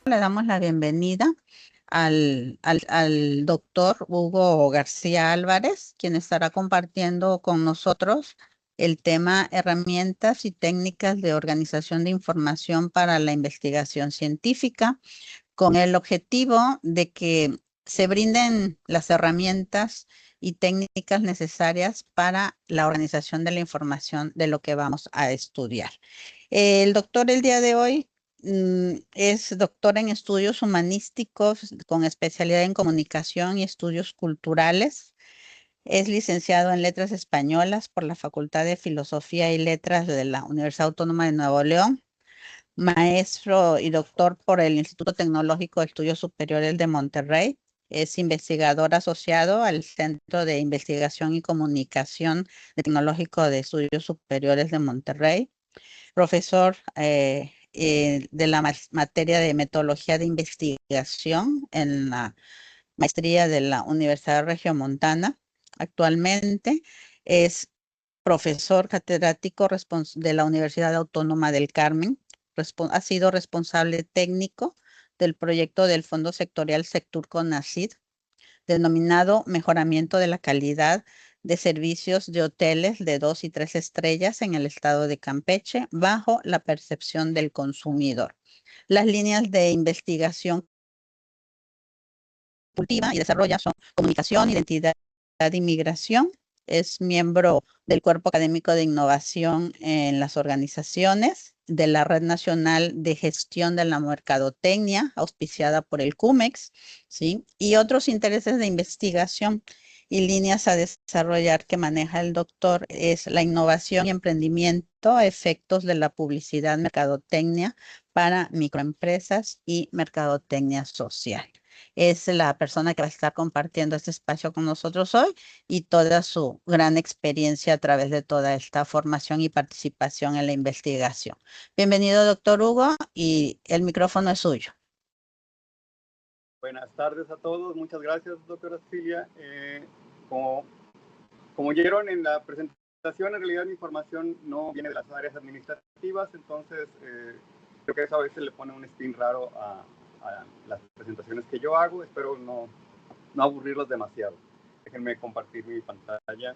le damos la bienvenida al doctor Hugo García Álvarez, quien estará compartiendo con nosotros el tema herramientas y técnicas de organización de información para la investigación científica, con el objetivo de que se brinden las herramientas y técnicas necesarias para la organización de la información de lo que vamos a estudiar. El doctor el día de hoy es doctor en estudios humanísticos con especialidad en comunicación y estudios culturales. Es licenciado en Letras Españolas por la Facultad de Filosofía y Letras de la Universidad Autónoma de Nuevo León. Maestro y doctor por el Instituto Tecnológico de Estudios Superiores de Monterrey. Es investigador asociado al Centro de Investigación y Comunicación Tecnológico de Estudios Superiores de Monterrey. Profesor de la materia de metodología de investigación en la maestría de la Universidad Regiomontana. Actualmente es profesor catedrático de la Universidad Autónoma del Carmen. Ha sido responsable técnico del proyecto del Fondo Sectorial Sectur Conacid, denominado Mejoramiento de la Calidad de Servicios de Hoteles de 2 y 3 estrellas en el estado de Campeche, bajo la percepción del consumidor. Las líneas de investigación cultiva y desarrolla son comunicación, identidad y migración. Es miembro del Cuerpo Académico de Innovación en las organizaciones, de la Red Nacional de Gestión de la Mercadotecnia, auspiciada por el CUMEX, ¿sí? Y otros intereses de investigación y líneas a desarrollar que maneja el doctor es la innovación y emprendimiento, efectos de la publicidad, mercadotecnia para microempresas y mercadotecnia social. Es la persona que va a estar compartiendo este espacio con nosotros hoy y toda su gran experiencia a través de toda esta formación y participación en la investigación. Bienvenido, doctor Hugo, y el micrófono es suyo. Buenas tardes a todos. Muchas gracias, doctora Silvia. Como oyeron en la presentación, en realidad mi información no viene de las áreas administrativas, entonces creo que eso a veces le pone un spin raro a las presentaciones que yo hago. Espero no aburrirlos demasiado. Déjenme compartir mi pantalla.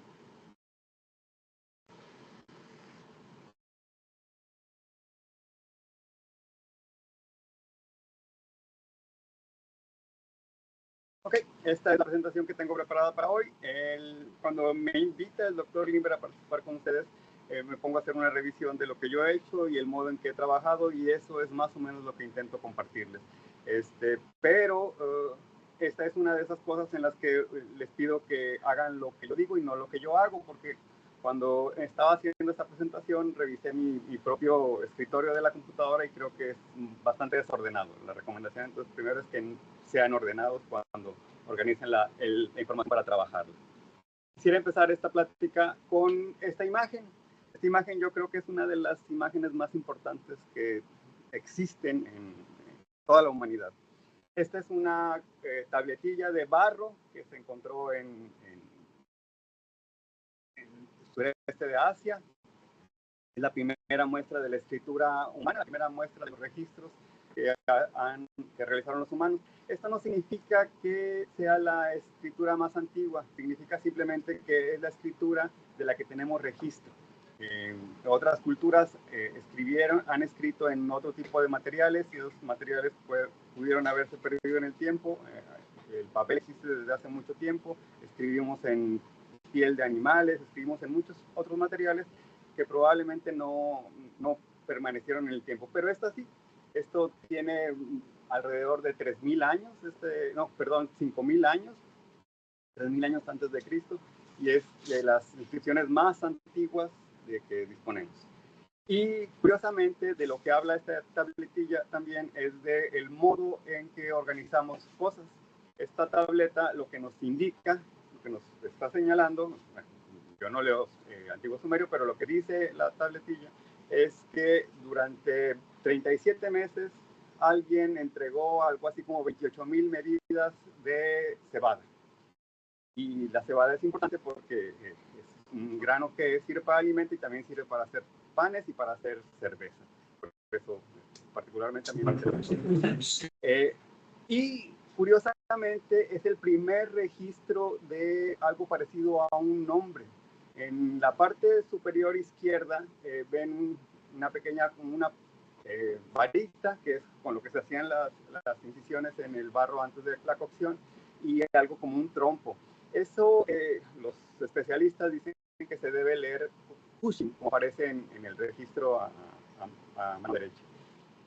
Ok, esta es la presentación que tengo preparada para hoy. Cuando me invita el doctor Limber a participar con ustedes, me pongo a hacer una revisión de lo que yo he hecho y el modo en que he trabajado, y eso es más o menos lo que intento compartirles. Pero esta es una de esas cosas en las que les pido que hagan lo que yo digo y no lo que yo hago, porque cuando estaba haciendo esta presentación revisé mi propio escritorio de la computadora y creo que es bastante desordenado. La recomendación entonces primero es que sean ordenados cuando organicen la información para trabajarla. Quisiera empezar esta plática con esta imagen. Esta imagen yo creo que es una de las imágenes más importantes que existen en toda la humanidad. Esta es una tabletilla de barro que se encontró en el sureste de Asia. Es la primera muestra de la escritura humana, la primera muestra de los registros que realizaron los humanos. Esto no significa que sea la escritura más antigua, significa simplemente que es la escritura de la que tenemos registro. Otras culturas han escrito en otro tipo de materiales, y esos materiales pudieron haberse perdido en el tiempo. El papel existe desde hace mucho tiempo, escribimos en piel de animales, escribimos en muchos otros materiales que probablemente no permanecieron en el tiempo, pero esta sí. Esto tiene alrededor de 3.000 años, 5.000 años, 3.000 años antes de Cristo, y es de las inscripciones más antiguas de que disponemos. Y curiosamente, de lo que habla esta tabletilla también es del modo en que organizamos cosas. Esta tableta lo que nos indica, lo que nos está señalando, bueno, yo no leo antiguo sumerio, pero lo que dice la tabletilla es que durante 37 meses alguien entregó algo así como 28,000 medidas de cebada. Y la cebada es importante porque es un grano que sirve para alimento y también sirve para hacer panes y para hacer cerveza. Por eso, particularmente a mí me interesa. Y curiosamente es el primer registro de algo parecido a un nombre. En la parte superior izquierda ven una pequeña, como una varita, que es con lo que se hacían las incisiones en el barro antes de la cocción, y algo como un trompo. Eso los especialistas dicen que se debe leer Cushing, como aparece en el registro a mano derecha.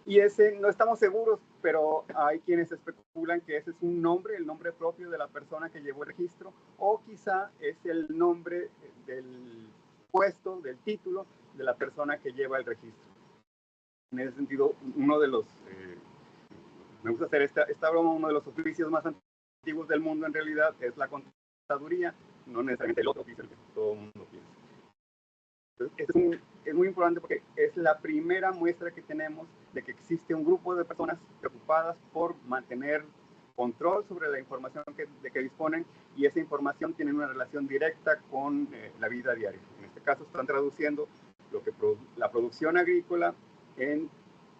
Y ese no estamos seguros, pero hay quienes especulan que ese es un nombre, el nombre propio de la persona que llevó el registro, o quizá es el nombre del puesto, del título de la persona que lleva el registro. En ese sentido, uno de los, me gusta hacer esta broma, uno de los oficios más antiguos del mundo en realidad es la contaduría, no necesariamente el otro oficio que todo el mundo piensa. Entonces, es muy importante porque es la primera muestra que tenemos de que existe un grupo de personas preocupadas por mantener control sobre la información de que disponen, y esa información tiene una relación directa con la vida diaria. En este caso están traduciendo la producción agrícola en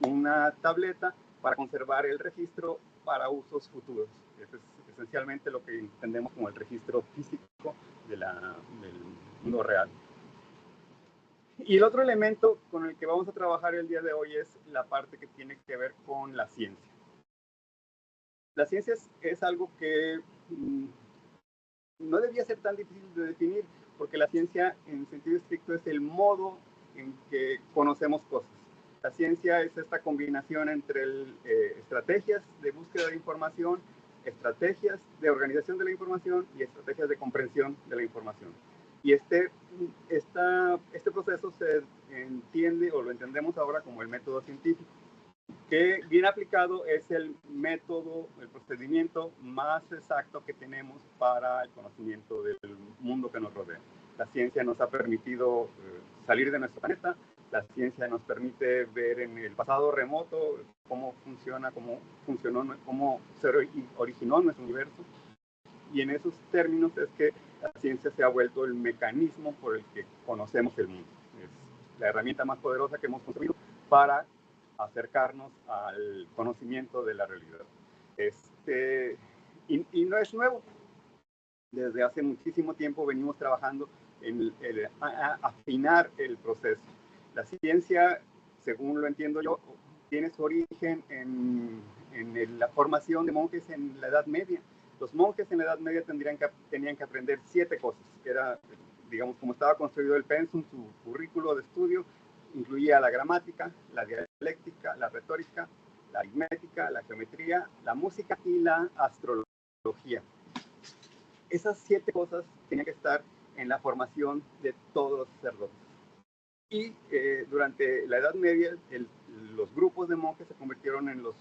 una tableta para conservar el registro para usos futuros. Eso es esencialmente lo que entendemos como el registro físico del mundo real. Y el otro elemento con el que vamos a trabajar el día de hoy es la parte que tiene que ver con la ciencia. La ciencia es algo que no debía ser tan difícil de definir, porque la ciencia en sentido estricto es el modo en que conocemos cosas. La ciencia es esta combinación entre estrategias de búsqueda de información, estrategias de organización de la información y estrategias de comprensión de la información. Y este proceso se entiende o lo entendemos ahora como el método científico, que bien aplicado es el método, el procedimiento más exacto que tenemos para el conocimiento del mundo que nos rodea. La ciencia nos ha permitido salir de nuestro planeta, la ciencia nos permite ver en el pasado remoto cómo funciona, cómo se originó nuestro universo. Y en esos términos es que la ciencia se ha vuelto el mecanismo por el que conocemos el mundo. Es la herramienta más poderosa que hemos construido para acercarnos al conocimiento de la realidad. Y no es nuevo. Desde hace muchísimo tiempo venimos trabajando en afinar el proceso. La ciencia, según lo entiendo yo, tiene su origen en la formación de monjes en la Edad Media. Los monjes en la Edad Media tenían que aprender 7 cosas. Era, digamos, como estaba construido el pensum, su currículo de estudio incluía la gramática, la dialéctica, la retórica, la aritmética, la geometría, la música y la astrología. Esas 7 cosas tenían que estar en la formación de todos los sacerdotes. Y durante la Edad Media, los grupos de monjes se convirtieron en los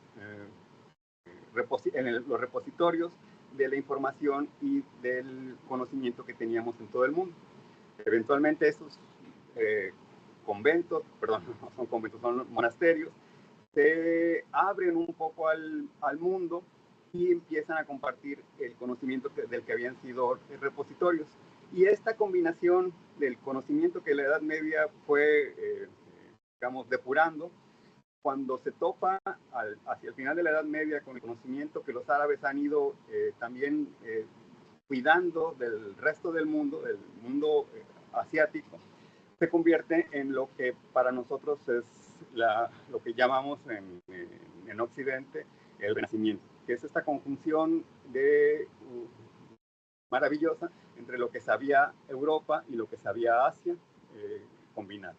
repositorios de la información y del conocimiento que teníamos en todo el mundo. Eventualmente esos conventos, perdón, no son conventos, son monasterios, se abren un poco al mundo y empiezan a compartir el conocimiento del que habían sido repositorios. Y esta combinación del conocimiento que la Edad Media fue, digamos, depurando, cuando se topa hacia el final de la Edad Media con el conocimiento que los árabes han ido también cuidando del resto del mundo asiático, se convierte en lo que para nosotros es lo que llamamos en Occidente el Renacimiento, que es esta conjunción maravillosa entre lo que sabía Europa y lo que sabía Asia combinado.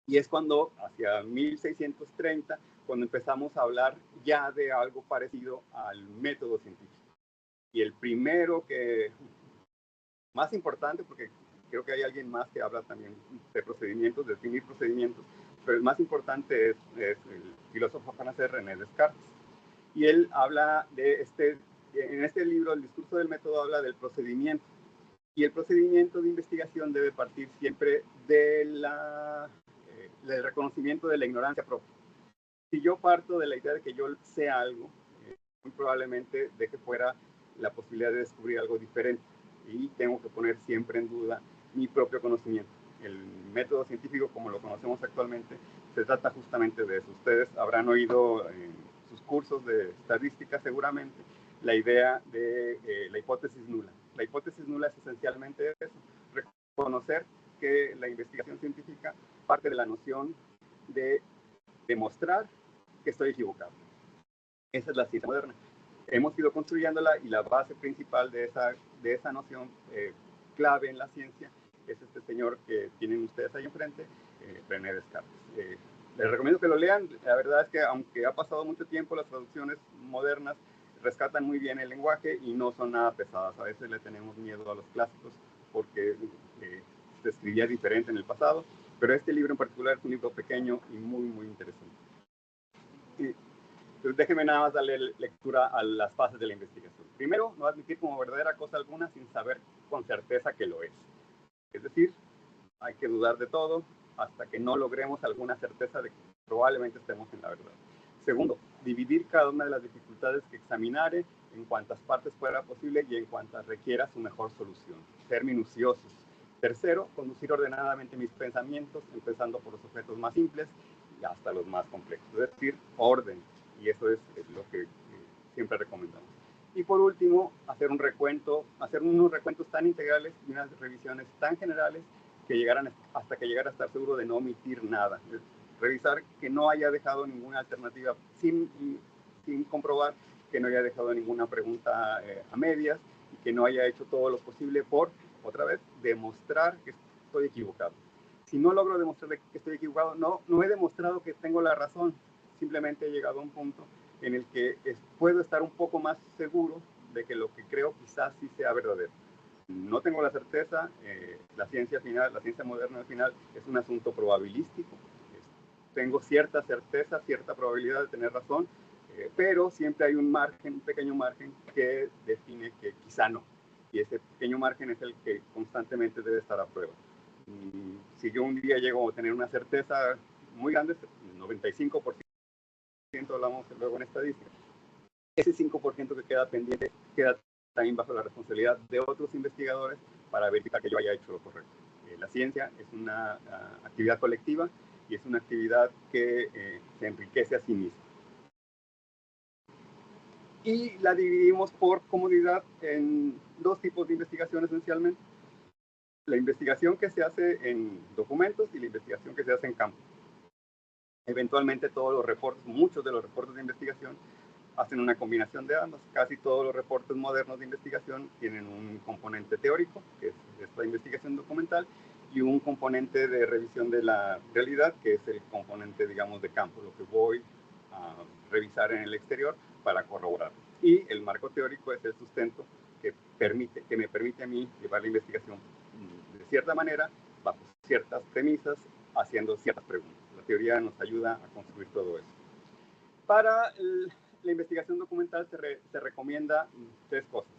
Y es cuando, hacia 1630, cuando empezamos a hablar ya de algo parecido al método científico. Y el primero más importante, porque creo que hay alguien más que habla también de procedimientos, de definir procedimientos, pero el más importante es el filósofo francés René Descartes. Y él habla en este libro, el discurso del método, habla del procedimiento. Y el procedimiento de investigación debe partir siempre del reconocimiento de la ignorancia propia. Si yo parto de la idea de que yo sé algo, muy probablemente deje fuera la posibilidad de descubrir algo diferente, y tengo que poner siempre en duda mi propio conocimiento. El método científico, como lo conocemos actualmente, se trata justamente de eso. Ustedes habrán oído sus cursos de estadística seguramente, la idea de la hipótesis nula. La hipótesis nula es esencialmente eso, reconocer que la investigación científica parte de la noción de demostrar que estoy equivocado. Esa es la ciencia moderna. Hemos ido construyéndola y la base principal de esa noción clave en la ciencia es este señor que tienen ustedes ahí enfrente, René Descartes. Les recomiendo que lo lean. La verdad es que aunque ha pasado mucho tiempo, las traducciones modernas rescatan muy bien el lenguaje y no son nada pesadas. A veces le tenemos miedo a los clásicos porque se escribía diferente en el pasado, pero este libro en particular es un libro pequeño y muy, muy interesante. Entonces, déjenme nada más darle lectura a las fases de la investigación. Primero, no admitir como verdadera cosa alguna sin saber con certeza que lo es. Es decir, hay que dudar de todo hasta que no logremos alguna certeza de que probablemente estemos en la verdad. Segundo, dividir cada una de las dificultades que examinare en cuantas partes fuera posible y en cuantas requiera su mejor solución. Ser minuciosos. Tercero, conducir ordenadamente mis pensamientos, empezando por los objetos más simples y hasta los más complejos. Es decir, orden. Y eso es lo que siempre recomendamos. Y por último, hacer unos recuentos tan integrales y unas revisiones tan generales que llegaran hasta que llegara a estar seguro de no omitir nada. Revisar que no haya dejado ninguna alternativa sin comprobar, que no haya dejado ninguna pregunta a medias y que no haya hecho todo lo posible por, otra vez, demostrar que estoy equivocado. Si no logro demostrar que estoy equivocado, no he demostrado que tengo la razón. Simplemente he llegado a un punto en el que puedo estar un poco más seguro de que lo que creo quizás sí sea verdadero. No tengo la certeza, la ciencia moderna al final es un asunto probabilístico. Tengo cierta certeza, cierta probabilidad de tener razón, pero siempre hay un pequeño margen que define que quizá no. Y ese pequeño margen es el que constantemente debe estar a prueba. Si yo un día llego a tener una certeza muy grande, 95%, hablamos luego en estadística, ese 5% que queda pendiente queda también bajo la responsabilidad de otros investigadores para verificar que yo haya hecho lo correcto. La ciencia es una actividad colectiva y es una actividad que se enriquece a sí misma. Y la dividimos por comodidad en dos tipos de investigación esencialmente. La investigación que se hace en documentos y la investigación que se hace en campo. Eventualmente todos los reportes, muchos de los reportes de investigación hacen una combinación de ambas. Casi todos los reportes modernos de investigación tienen un componente teórico, que es esta investigación documental, y un componente de revisión de la realidad, que es el componente, digamos, de campo, lo que voy a revisar en el exterior para corroborar. Y el marco teórico es el sustento que me permite a mí llevar la investigación de cierta manera, bajo ciertas premisas, haciendo ciertas preguntas. La teoría nos ayuda a construir todo eso. Para la investigación documental se recomienda tres cosas.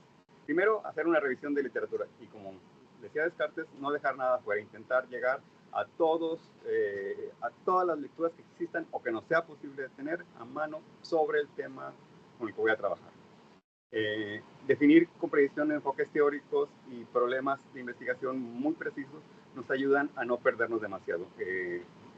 Primero, hacer una revisión de literatura y, como decía Descartes, no dejar nada fuera, intentar llegar a todas las lecturas que existan o que no sea posible tener a mano sobre el tema con el que voy a trabajar. Definir con precisión enfoques teóricos y problemas de investigación muy precisos nos ayudan a no perdernos demasiado.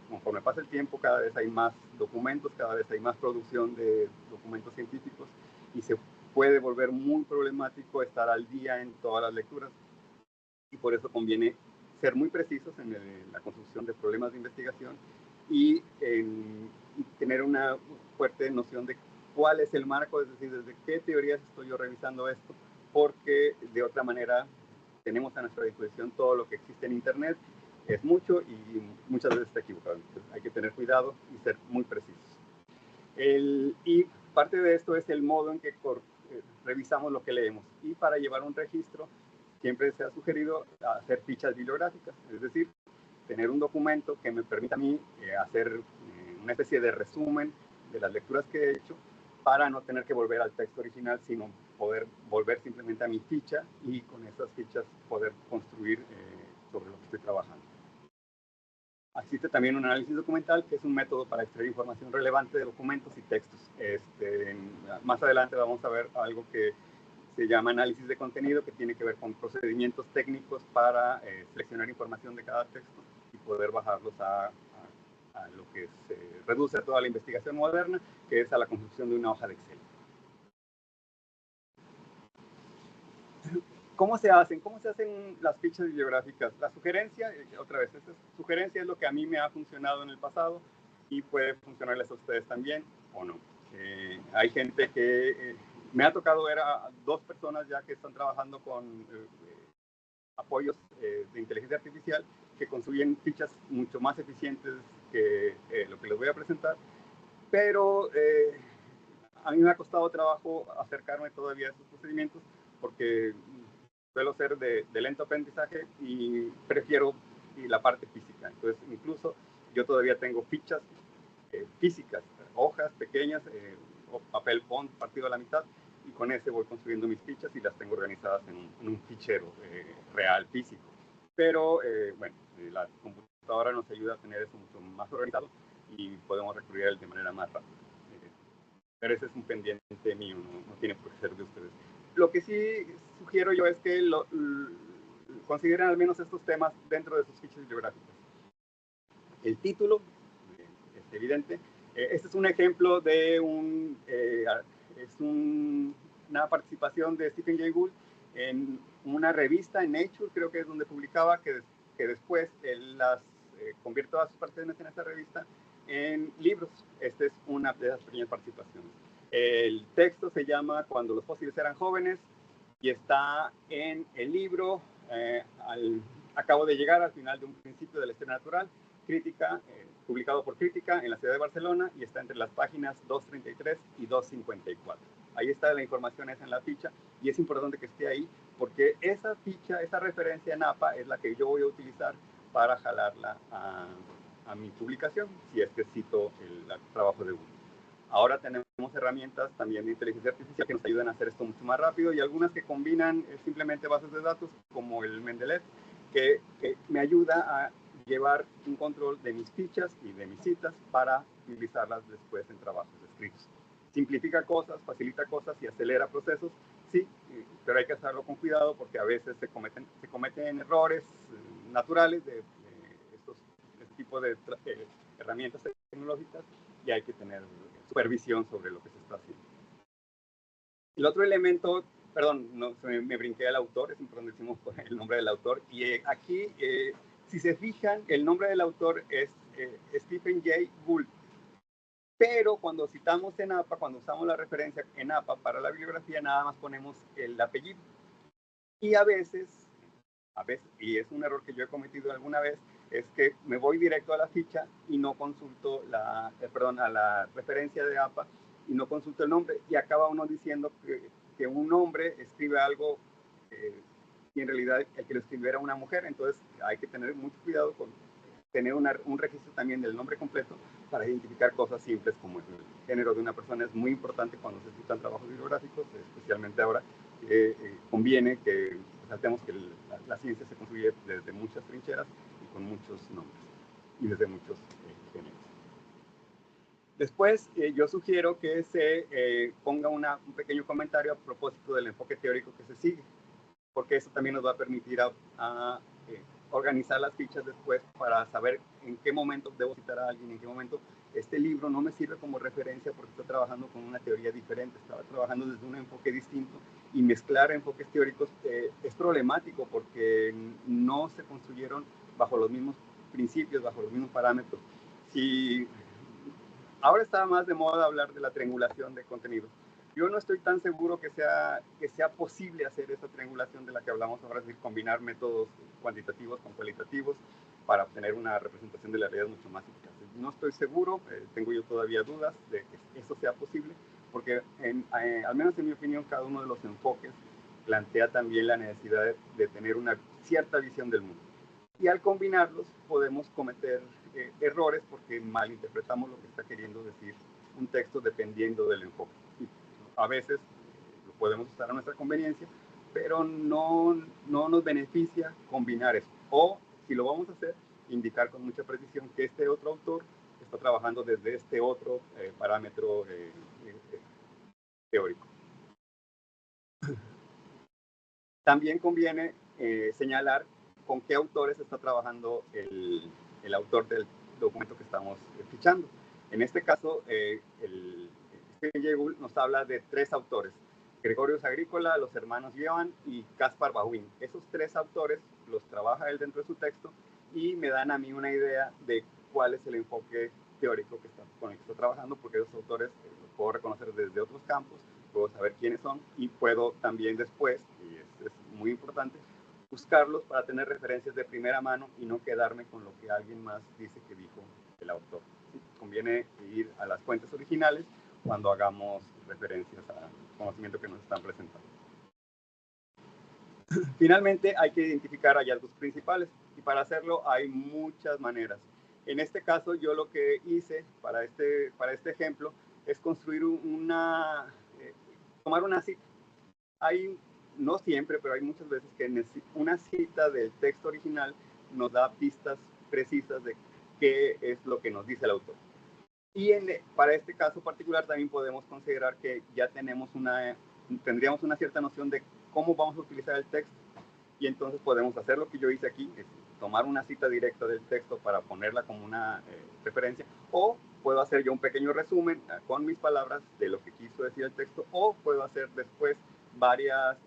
Conforme pasa el tiempo, cada vez hay más documentos, cada vez hay más producción de documentos científicos y se puede volver muy problemático estar al día en todas las lecturas. Y por eso conviene ser muy precisos en la construcción de problemas de investigación y tener una fuerte noción de cuál es el marco, es decir, desde qué teorías estoy yo revisando esto, porque de otra manera tenemos a nuestra disposición todo lo que existe en Internet, es mucho y muchas veces está equivocado. Entonces hay que tener cuidado y ser muy precisos. Y parte de esto es el modo en que revisamos lo que leemos. Y para llevar un registro, siempre se ha sugerido hacer fichas bibliográficas, es decir, tener un documento que me permita a mí hacer una especie de resumen de las lecturas que he hecho para no tener que volver al texto original, sino poder volver simplemente a mi ficha y con esas fichas poder construir sobre lo que estoy trabajando. Existe también un análisis documental, que es un método para extraer información relevante de documentos y textos. Más adelante vamos a ver algo que se llama análisis de contenido, que tiene que ver con procedimientos técnicos para seleccionar información de cada texto y poder bajarlos a a lo que se reduce a toda la investigación moderna, que es a la construcción de una hoja de Excel. ¿Cómo se hacen? ¿Cómo se hacen las fichas bibliográficas? La sugerencia, otra vez, esta sugerencia es lo que a mí me ha funcionado en el pasado y puede funcionarles a ustedes también o no. Hay gente que me ha tocado ver a 2 personas ya que están trabajando con apoyos de inteligencia artificial que construyen fichas mucho más eficientes que lo que les voy a presentar, pero a mí me ha costado trabajo acercarme todavía a esos procedimientos porque suelo ser de lento aprendizaje y prefiero la parte física. Entonces, incluso yo todavía tengo fichas físicas, hojas pequeñas, papel bond partido a la mitad, y con ese voy construyendo mis fichas y las tengo organizadas en un fichero real, físico. Pero, bueno, la computadora nos ayuda a tener eso mucho más organizado y podemos recurrir a él de manera más rápida. Pero ese es un pendiente mío, no tiene por qué ser de ustedes. Lo que sí sugiero yo es que consideren al menos estos temas dentro de sus fichas bibliográficas. El título, es evidente. Este es un ejemplo de una participación de Stephen Jay Gould en una revista, en Nature, creo que es donde publicaba, que después él las convierte todas sus participaciones en esta revista en libros. Esta es una de esas pequeñas participaciones. El texto se llama Cuando los fósiles eran jóvenes y está en el libro Acabo de llegar al final de un principio de la historia natural, crítica, publicado por Crítica en la ciudad de Barcelona, y está entre las páginas 233 y 254. Ahí está la información esa en la ficha, y es importante que esté ahí porque esa ficha, esa referencia en APA es la que yo voy a utilizar para jalarla a mi publicación, si es que cito el trabajo de Google. Ahora tenemos herramientas también de inteligencia artificial que nos ayudan a hacer esto mucho más rápido, y algunas que combinan simplemente bases de datos, como el Mendeley, que me ayuda a llevar un control de mis fichas y de mis citas para utilizarlas después en trabajos escritos. Simplifica cosas, facilita cosas y acelera procesos, sí, pero hay que hacerlo con cuidado porque a veces se cometen errores naturales de este tipo de herramientas tecnológicas, y hay que tener supervisión sobre lo que se está haciendo. El otro elemento, perdón, me brinqué al autor, es importante decimos el nombre del autor, y aquí, si se fijan, el nombre del autor es Stephen Jay Gould, pero cuando citamos en APA, cuando usamos la referencia en APA para la bibliografía, nada más ponemos el apellido, y a veces, y es un error que yo he cometido alguna vez, es que me voy directo a la ficha y no consulto a la referencia de APA y no consulto el nombre, y acaba uno diciendo que un hombre escribe algo y en realidad el que lo escribió era una mujer. Entonces hay que tener mucho cuidado con tener un registro también del nombre completo para identificar cosas simples como el género de una persona. Es muy importante cuando se citan trabajos bibliográficos, especialmente ahora. Conviene que saltemos que la ciencia se construye desde muchas trincheras y con muchos nombres y desde muchos géneros. Después, yo sugiero que se ponga un pequeño comentario a propósito del enfoque teórico que se sigue, porque eso también nos va a permitir organizar las fichas después para saber en qué momento debo citar a alguien, en qué momento este libro no me sirve como referencia porque estoy trabajando con una teoría diferente, estaba trabajando desde un enfoque distinto, y mezclar enfoques teóricos es problemático porque no se construyeron bajo los mismos principios, bajo los mismos parámetros. Ahora está más de moda hablar de la triangulación de contenidos. Yo no estoy tan seguro que sea posible hacer esa triangulación de la que hablamos ahora, es decir, combinar métodos cuantitativos con cualitativos para obtener una representación de la realidad mucho más eficaz. No estoy seguro, tengo yo todavía dudas de que eso sea posible, porque al menos en mi opinión, cada uno de los enfoques plantea también la necesidad de tener una cierta visión del mundo. Y al combinarlos podemos cometer errores porque malinterpretamos lo que está queriendo decir un texto dependiendo del enfoque. Y a veces lo podemos usar a nuestra conveniencia, pero no nos beneficia combinar eso. O si lo vamos a hacer, indicar con mucha precisión que este otro autor está trabajando desde este otro parámetro teórico. También conviene señalar con qué autores está trabajando el autor documento que estamos fichando. En este caso, Stephen Gould nos habla de 3 autores: Gregorius Agricola, los hermanos Johann y Caspar Bauwin. Esos 3 autores los trabaja él dentro de su texto y me dan a mí una idea de cuál es el enfoque teórico con el que estoy trabajando, porque esos autores los puedo reconocer desde otros campos, puedo saber quiénes son y puedo también después, y es muy importante, buscarlos para tener referencias de primera mano y no quedarme con lo que alguien más dice que dijo el autor. ¿Sí? Conviene ir a las fuentes originales cuando hagamos referencias al conocimiento que nos están presentando. Finalmente, hay que identificar hallazgos principales y para hacerlo hay muchas maneras. En este caso, yo lo que hice para este ejemplo es construir tomar una cita. No siempre, pero hay muchas veces que una cita del texto original nos da pistas precisas de qué es lo que nos dice el autor. Y para este caso particular también podemos considerar que ya tendríamos una cierta noción de cómo vamos a utilizar el texto, y entonces podemos hacer lo que yo hice aquí, es tomar una cita directa del texto para ponerla como una referencia, o puedo hacer yo un pequeño resumen con mis palabras de lo que quiso decir el texto, o puedo hacer después varias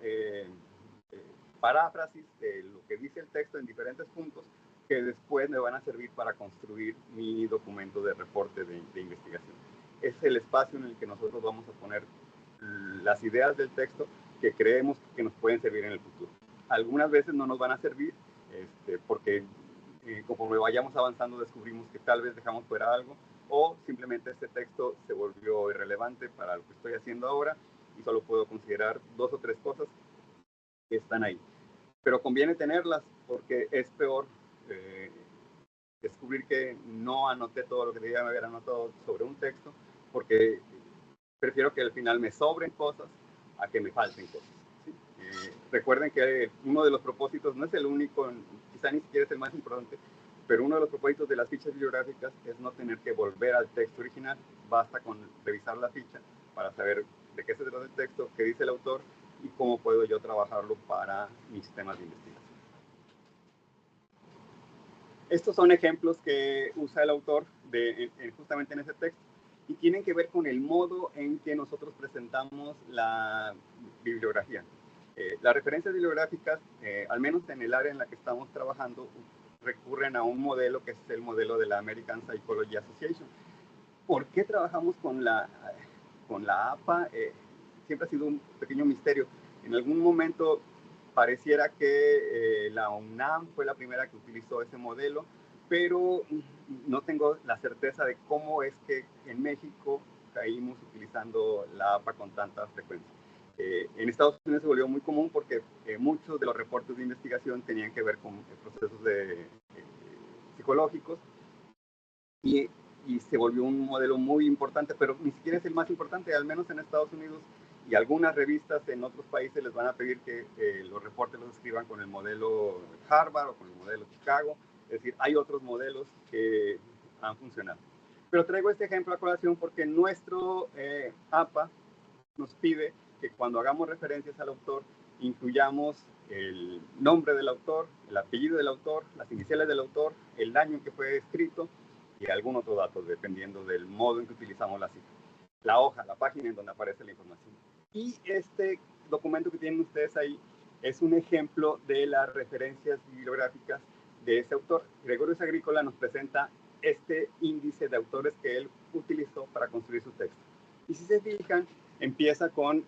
paráfrasis de lo que dice el texto en diferentes puntos que después me van a servir para construir mi documento de reporte de investigación. Es el espacio en el que nosotros vamos a poner las ideas del texto que creemos que nos pueden servir en el futuro. Algunas veces no nos van a servir porque conforme vayamos avanzando descubrimos que tal vez dejamos fuera algo, o simplemente este texto se volvió irrelevante para lo que estoy haciendo ahora y solo puedo considerar 2 o 3 cosas que están ahí. Pero conviene tenerlas porque es peor descubrir que no anoté todo lo que debía haber anotado sobre un texto, porque prefiero que al final me sobren cosas a que me falten cosas. ¿Sí? Recuerden que uno de los propósitos, no es el único, quizá ni siquiera es el más importante, pero uno de los propósitos de las fichas bibliográficas es no tener que volver al texto original. Basta con revisar la ficha para saber de qué se trata el texto, qué dice el autor y cómo puedo yo trabajarlo para mis temas de investigación. Estos son ejemplos que usa el autor justamente en ese texto y tienen que ver con el modo en que nosotros presentamos la bibliografía. Las referencias bibliográficas, al menos en el área en la que estamos trabajando, recurren a un modelo que es el modelo de la American Psychology Association. ¿Por qué trabajamos con la APA? Siempre ha sido un pequeño misterio. En algún momento pareciera que la UNAM fue la primera que utilizó ese modelo, pero no tengo la certeza de cómo es que en México caímos utilizando la APA con tanta frecuencia. En Estados Unidos se volvió muy común porque muchos de los reportes de investigación tenían que ver con procesos psicológicos y se volvió un modelo muy importante, pero ni siquiera es el más importante, al menos en Estados Unidos. Y algunas revistas en otros países les van a pedir que los reportes los escriban con el modelo Harvard o con el modelo Chicago. Es decir, hay otros modelos que han funcionado. Pero traigo este ejemplo a colación porque nuestro APA nos pide que cuando hagamos referencias al autor incluyamos el nombre del autor, el apellido del autor, las iniciales del autor, el año en que fue escrito y algún otro dato, dependiendo del modo en que utilizamos la cita. La hoja, la página en donde aparece la información. Y este documento que tienen ustedes ahí es un ejemplo de las referencias bibliográficas de ese autor. Gregorius Agricola nos presenta este índice de autores que él utilizó para construir su texto. Y si se fijan, empieza con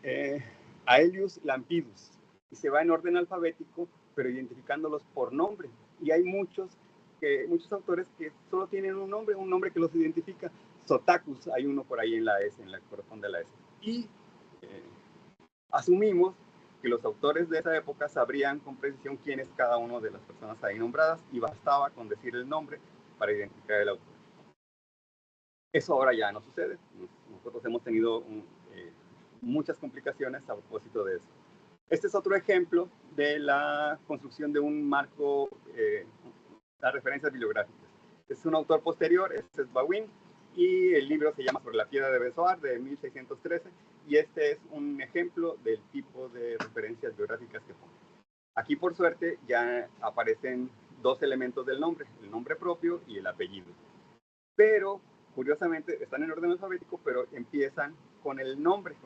Aelius Lampidus y se va en orden alfabético, pero identificándolos por nombre. Y hay muchos autores que solo tienen un nombre que los identifica. Sotakus, hay uno por ahí en la S, en la que corresponde a la S. Y asumimos que los autores de esa época sabrían con precisión quién es cada una de las personas ahí nombradas y bastaba con decir el nombre para identificar el autor. Eso ahora ya no sucede. Nosotros hemos tenido muchas complicaciones a propósito de eso. Este es otro ejemplo de la construcción de un marco, las referencias bibliográficas. Es un autor posterior, este es Bauwin, y el libro se llama Sobre la piedra de Bezoar, de 1613, y este es un ejemplo del tipo de referencias bibliográficas que pone. Aquí, por suerte, ya aparecen 2 elementos del nombre, el nombre propio y el apellido. pero curiosamente están en orden alfabético, pero empiezan con el nombre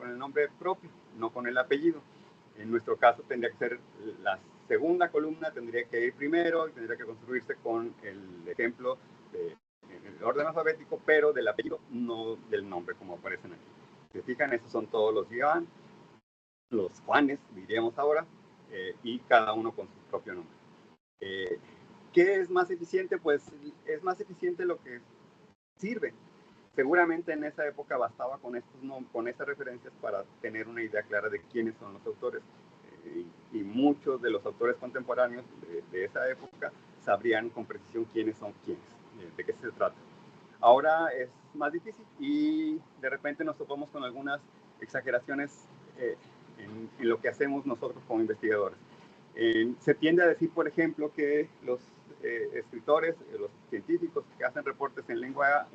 propio, no con el apellido. En nuestro caso tendría que ser la segunda columna, tendría que ir primero y tendría que construirse con el ejemplo en el orden alfabético, pero del apellido, no del nombre, como aparecen aquí. Si se fijan, estos son todos los Iván, los Juanes, diríamos ahora, y cada uno con su propio nombre. ¿Qué es más eficiente? Pues es más eficiente lo que sirve. Seguramente en esa época bastaba con estas referencias para tener una idea clara de quiénes son los autores. Y muchos de los autores contemporáneos de esa época sabrían con precisión quiénes son quiénes, de qué se trata. Ahora es más difícil y de repente nos topamos con algunas exageraciones en lo que hacemos nosotros como investigadores. Se tiende a decir, por ejemplo, que los escritores, los científicos que hacen reportes en lengua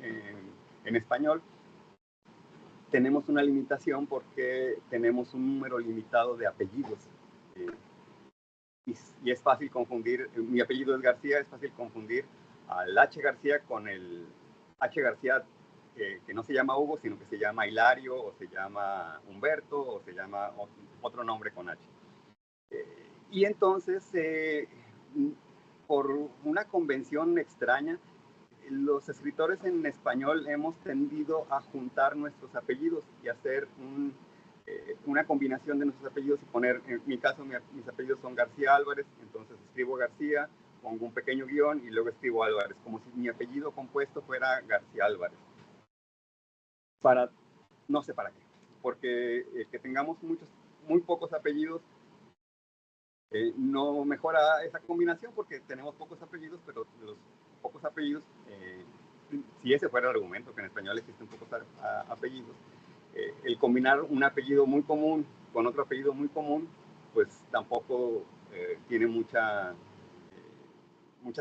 en español, tenemos una limitación porque tenemos un número limitado de apellidos. Y es fácil confundir, mi apellido es García, es fácil confundir al H. García con el H. García que no se llama Hugo, sino que se llama Hilario, o se llama Humberto, o se llama otro nombre con H. Y entonces, por una convención extraña, los escritores en español hemos tendido a juntar nuestros apellidos y hacer una combinación de nuestros apellidos y poner, en mi caso, mis apellidos son García Álvarez, entonces escribo García, pongo un pequeño guión y luego escribo Álvarez, como si mi apellido compuesto fuera García Álvarez. No sé para qué, porque que tengamos muy pocos apellidos no mejora esa combinación porque tenemos pocos apellidos, pero los pocos apellidos, si ese fuera el argumento, que en español existen pocos apellidos, el combinar un apellido muy común con otro apellido muy común, pues tampoco tiene muchas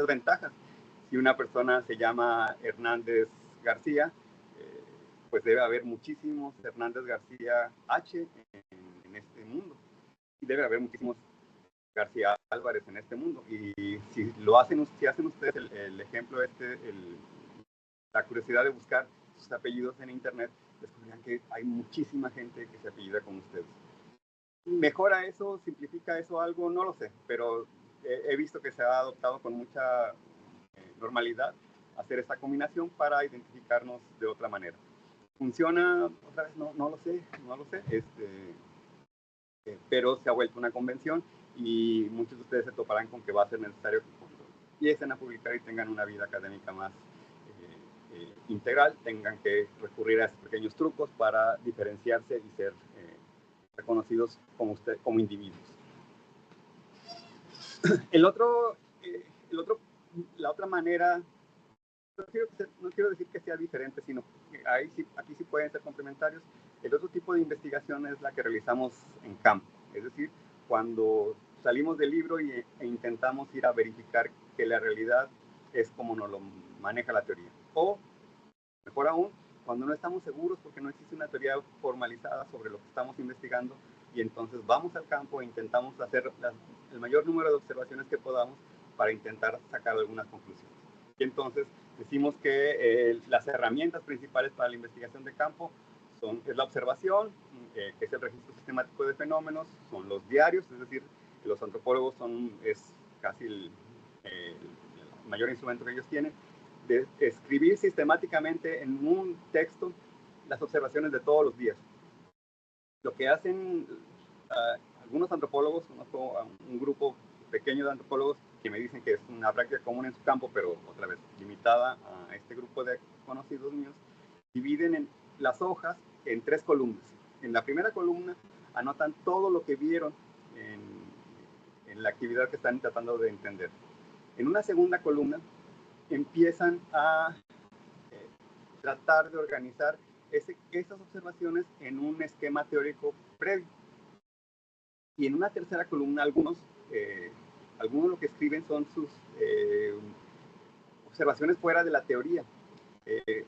ventajas. Si una persona se llama Hernández García, pues debe haber muchísimos Hernández García H en este mundo. Y debe haber muchísimos García Álvarez en este mundo. Y si hacen ustedes el ejemplo la curiosidad de buscar sus apellidos en internet, descubrirán que hay muchísima gente que se apellida como ustedes. ¿Mejora eso? ¿Simplifica eso algo? No lo sé, pero he visto que se ha adoptado con mucha normalidad hacer esta combinación para identificarnos de otra manera. ¿Funciona? Otra vez no lo sé. Pero se ha vuelto una convención y muchos de ustedes se toparán con que va a ser necesario que cuando empiecen a publicar y tengan una vida académica más integral, tengan que recurrir a estos pequeños trucos para diferenciarse y ser reconocidos como individuos. La otra manera, no quiero decir que sea diferente, sino que aquí sí pueden ser complementarios. El otro tipo de investigación es la que realizamos en campo, es decir, cuando salimos del libro e intentamos ir a verificar que la realidad es como nos lo maneja la teoría. O, mejor aún, cuando no estamos seguros porque no existe una teoría formalizada sobre lo que estamos investigando y entonces vamos al campo e intentamos hacer el mayor número de observaciones que podamos para intentar sacar algunas conclusiones. Y entonces decimos que las herramientas principales para la investigación de campo es la observación, que es el registro sistemático de fenómenos, son los diarios, es decir, los antropólogos es casi el mayor instrumento que ellos tienen, de escribir sistemáticamente en un texto las observaciones de todos los días. Lo que hacen algunos antropólogos, conozco a un grupo pequeño de antropólogos que me dicen que es una práctica común en su campo, pero otra vez limitada a este grupo de conocidos míos, dividen las hojas en 3 columnas. En la primera columna anotan todo lo que vieron en la actividad que están tratando de entender. En una segunda columna empiezan a tratar de organizar esas observaciones en un esquema teórico previo. Y en una tercera columna, algunos lo que escriben son sus observaciones fuera de la teoría,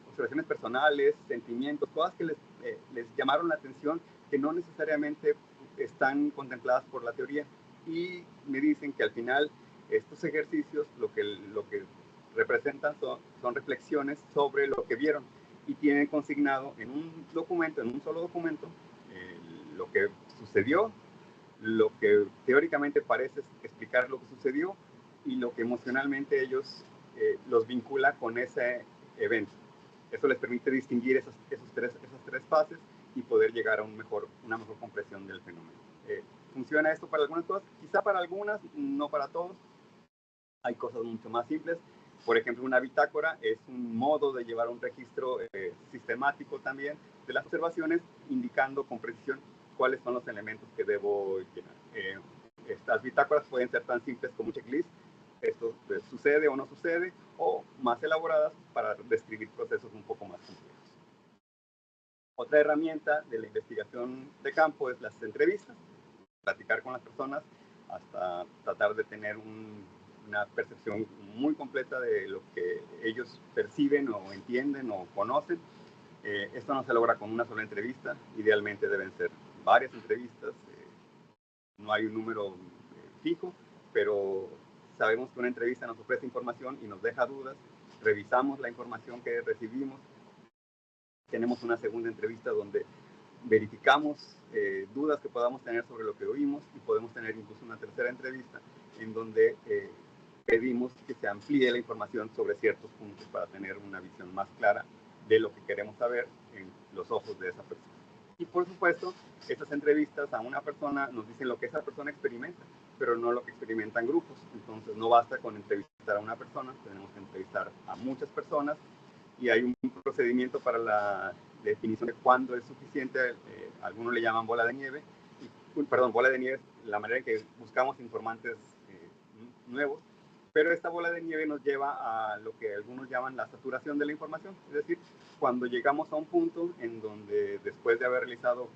observaciones personales, sentimientos, cosas que les llamaron la atención, que no necesariamente están contempladas por la teoría. Y me dicen que al final estos ejercicios lo que representan son reflexiones sobre lo que vieron y tienen consignado en un documento, en un solo documento, lo que sucedió, lo que teóricamente parece explicar lo que sucedió y lo que emocionalmente ellos los vincula con ese evento. Eso les permite distinguir esas tres fases y poder llegar a una mejor comprensión del fenómeno. ¿Funciona esto para algunas cosas? Quizá para algunas, no para todos. Hay cosas mucho más simples. Por ejemplo, una bitácora es un modo de llevar un registro sistemático también de las observaciones, indicando con precisión cuáles son los elementos que debo llenar. Estas bitácoras pueden ser tan simples como un checklist, esto sucede o no sucede, o más elaboradas para describir procesos un poco más complejos. Otra herramienta de la investigación de campo es las entrevistas, platicar con las personas hasta tratar de tener una percepción muy completa de lo que ellos perciben o entienden o conocen. Esto no se logra con una sola entrevista, idealmente deben ser varias entrevistas, no hay un número fijo, pero sabemos que una entrevista nos ofrece información y nos deja dudas, revisamos la información que recibimos, tenemos una segunda entrevista donde verificamos dudas que podamos tener sobre lo que oímos y podemos tener incluso una tercera entrevista en donde pedimos que se amplíe la información sobre ciertos puntos para tener una visión más clara de lo que queremos saber en los ojos de esa persona. Y por supuesto, estas entrevistas a una persona nos dicen lo que esa persona experimenta, pero no lo que experimentan grupos. Entonces no basta con entrevistar a una persona, tenemos que entrevistar a muchas personas y hay un procedimiento para la definición de cuándo es suficiente. Algunos le llaman bola de nieve. Bola de nieve es la manera en que buscamos informantes nuevos, pero esta bola de nieve nos lleva a lo que algunos llaman la saturación de la información, es decir, cuando llegamos a un punto en donde después de haber realizado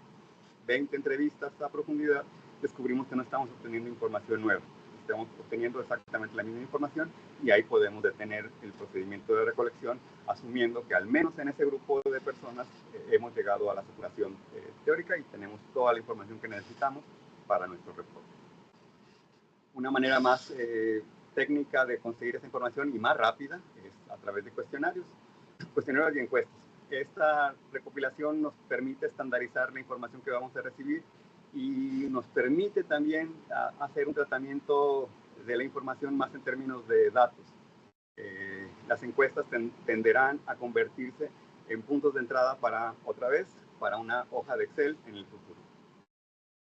20 entrevistas a profundidad, descubrimos que no estamos obteniendo información nueva, estamos obteniendo exactamente la misma información y ahí podemos detener el procedimiento de recolección, asumiendo que al menos en ese grupo de personas hemos llegado a la saturación teórica y tenemos toda la información que necesitamos para nuestro reporte. Una manera más técnica de conseguir esa información y más rápida es a través de cuestionarios y encuestas. Esta recopilación nos permite estandarizar la información que vamos a recibir y nos permite también hacer un tratamiento de la información más en términos de datos. Las encuestas tenderán a convertirse en puntos de entrada para una hoja de Excel en el futuro.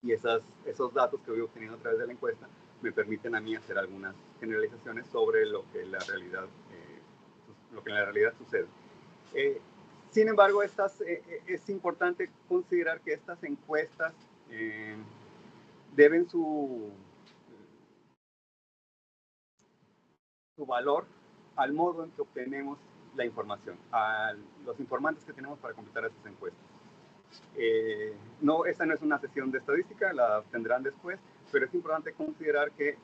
Y esos datos que voy obteniendo a través de la encuesta me permiten a mí hacer algunas generalizaciones sobre lo que en la realidad sucede. Sin embargo, es importante considerar que estas encuestas deben su valor al modo en que obtenemos la información, a los informantes que tenemos para completar esas encuestas. Esta no es una sesión de estadística, la tendrán después, pero es importante considerar que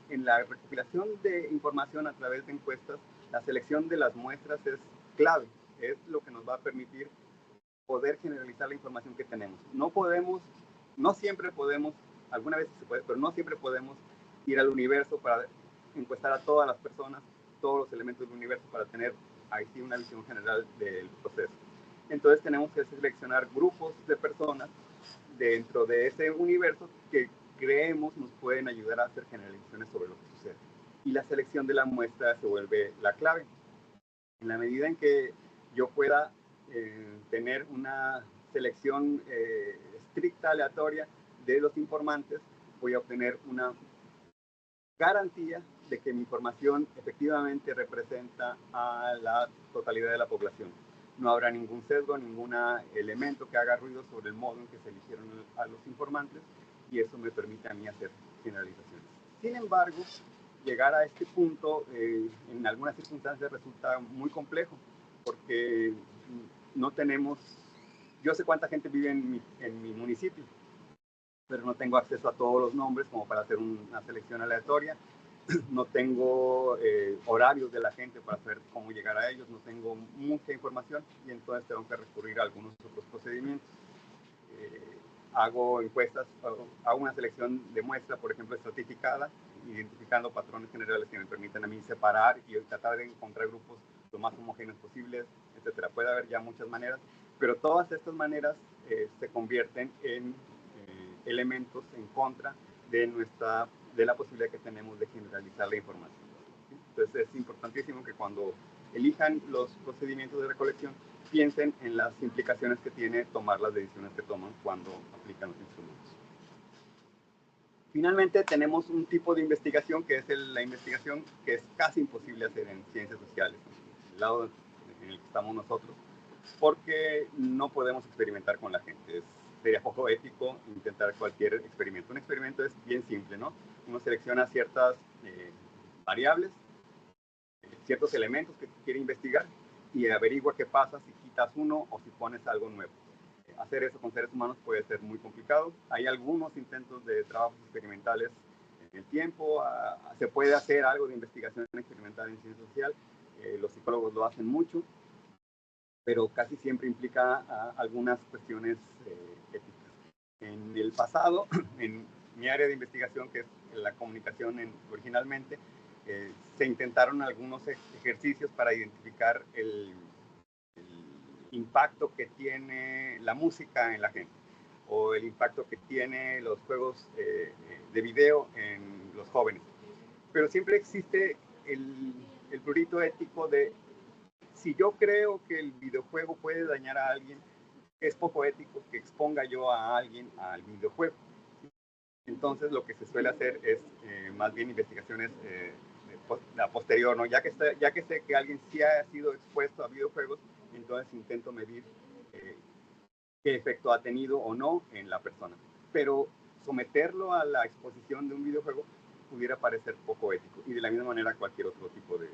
en la recopilación de información a través de encuestas, la selección de las muestras es clave, es lo que nos va a permitir poder generalizar la información que tenemos. No siempre podemos, alguna vez se puede, pero no siempre podemos ir al universo para encuestar a todas las personas, todos los elementos del universo para tener ahí sí una visión general del proceso. Entonces tenemos que seleccionar grupos de personas dentro de ese universo que creemos nos pueden ayudar a hacer generalizaciones sobre lo que sucede. Y la selección de la muestra se vuelve la clave. En la medida en que yo pueda tener una selección estricta, aleatoria de los informantes, voy a obtener una garantía de que mi información efectivamente representa a la totalidad de la población. No habrá ningún sesgo, ningún elemento que haga ruido sobre el modo en que se eligieron a los informantes y eso me permite a mí hacer generalizaciones. Sin embargo, llegar a este punto en algunas circunstancias resulta muy complejo porque no tenemos, yo sé cuánta gente vive en mi municipio, pero no tengo acceso a todos los nombres como para hacer una selección aleatoria. No tengo horarios de la gente para saber cómo llegar a ellos, no tengo mucha información y entonces tengo que recurrir a algunos otros procedimientos. Hago encuestas, hago una selección de muestra, por ejemplo, estratificada, identificando patrones generales que me permitan a mí separar y tratar de encontrar grupos lo más homogéneos posibles, etcétera. Puede haber ya muchas maneras, pero todas estas maneras se convierten en elementos en contra de la posibilidad que tenemos de generalizar la información. ¿Sí? Entonces es importantísimo que cuando elijan los procedimientos de recolección piensen en las implicaciones que tiene tomar las decisiones que toman cuando aplican los instrumentos. Finalmente tenemos un tipo de investigación que es la investigación que es casi imposible hacer en ciencias sociales, el lado en el que estamos nosotros, porque no podemos experimentar con la gente. Sería poco ético intentar cualquier experimento. Un experimento es bien simple, ¿no? Uno selecciona ciertas variables, ciertos elementos que quiere investigar y averigua qué pasa si quitas uno o si pones algo nuevo. Hacer eso con seres humanos puede ser muy complicado. Hay algunos intentos de trabajos experimentales en el tiempo. Se puede hacer algo de investigación experimental en ciencia social. Los psicólogos lo hacen mucho, pero casi siempre implica algunas cuestiones éticas. En el pasado, en mi área de investigación, que es la comunicación originalmente, se intentaron algunos ejercicios para identificar el impacto que tiene la música en la gente o el impacto que tiene los juegos de video en los jóvenes. Pero siempre existe el prurito ético de si yo creo que el videojuego puede dañar a alguien, es poco ético que exponga yo a alguien al videojuego. Entonces lo que se suele hacer es más bien investigaciones a posterior, ¿no? Ya que sé que alguien sí ha sido expuesto a videojuegos, entonces intento medir qué efecto ha tenido o no en la persona. Pero someterlo a la exposición de un videojuego pudiera parecer poco ético. Y de la misma manera cualquier otro tipo de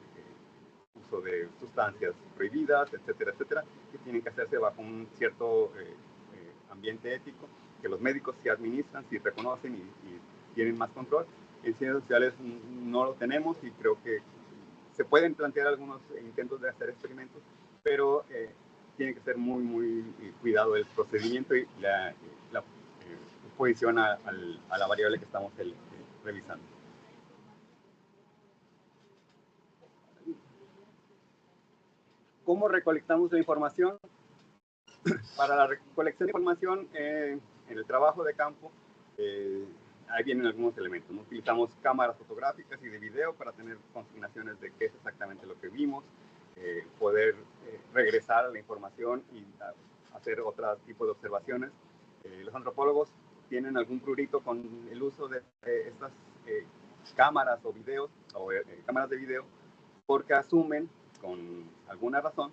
uso de sustancias prohibidas, etcétera, etcétera, que tienen que hacerse bajo un cierto ambiente ético, que los médicos sí administran, sí reconocen y tienen más control. En ciencias sociales no lo tenemos y creo que se pueden plantear algunos intentos de hacer experimentos, pero tiene que ser muy, muy cuidado el procedimiento y la exposición a la variable que estamos revisando. ¿Cómo recolectamos la información? Para la recolección de información en el trabajo de campo, ahí vienen algunos elementos, ¿no? Utilizamos cámaras fotográficas y de video para tener consignaciones de qué es exactamente lo que vimos, poder regresar a la información y hacer otro tipo de observaciones. Los antropólogos tienen algún prurito con el uso de estas cámaras o videos, o cámaras de video, porque asumen, con alguna razón,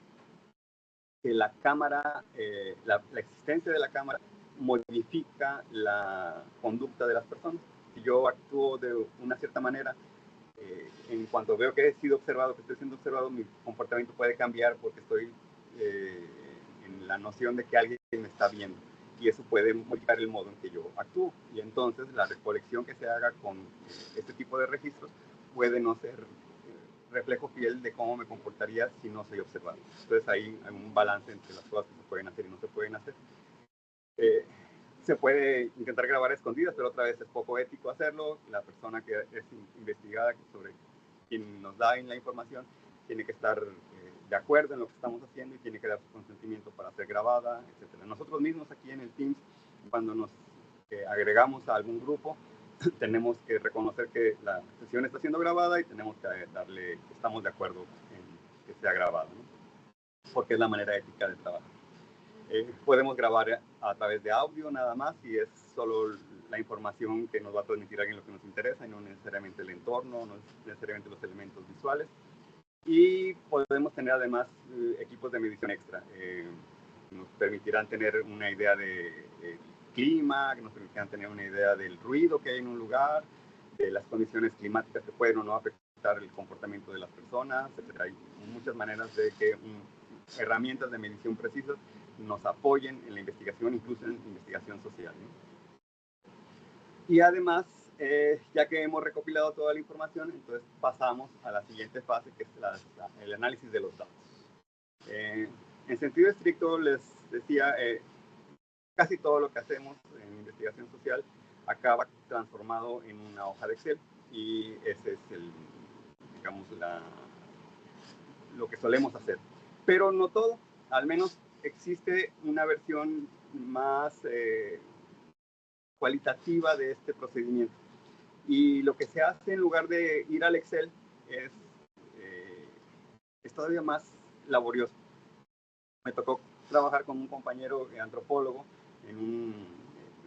que la cámara, la existencia de la cámara modifica la conducta de las personas. Si yo actúo de una cierta manera, en cuanto veo que he sido observado, que estoy siendo observado, mi comportamiento puede cambiar porque estoy en la noción de que alguien me está viendo. Y eso puede modificar el modo en que yo actúo. Y entonces la recolección que se haga con este tipo de registros puede no ser reflejo fiel de cómo me comportaría si no soy observado. Entonces ahí hay un balance entre las cosas que se pueden hacer y no se pueden hacer. Se puede intentar grabar a escondidas, pero otra vez es poco ético hacerlo. La persona que es investigada sobre quien nos da la información tiene que estar de acuerdo en lo que estamos haciendo y tiene que dar su consentimiento para ser grabada, etc. Nosotros mismos aquí en el Teams, cuando nos agregamos a algún grupo, tenemos que reconocer que la sesión está siendo grabada y tenemos que estamos de acuerdo en que sea grabada, ¿no? Porque es la manera ética de trabajar. Podemos grabar a través de audio nada más y es solo la información que nos va a transmitir alguien lo que nos interesa y no necesariamente el entorno, no necesariamente los elementos visuales. Y podemos tener además equipos de medición extra. Nos permitirán tener una idea de clima, que nos permitirán tener una idea del ruido que hay en un lugar, de las condiciones climáticas que pueden o no afectar el comportamiento de las personas, etc. Hay muchas maneras de que herramientas de medición precisas nos apoyen en la investigación, incluso en investigación social, ¿no? Y además, ya que hemos recopilado toda la información, entonces pasamos a la siguiente fase, que es el análisis de los datos. En sentido estricto, les decía, casi todo lo que hacemos en investigación social acaba transformado en una hoja de Excel. y ese es digamos, lo que solemos hacer. Pero no todo, al menos existe una versión más cualitativa de este procedimiento. Y lo que se hace en lugar de ir al Excel es todavía más laborioso. Me tocó trabajar con un compañero antropólogo en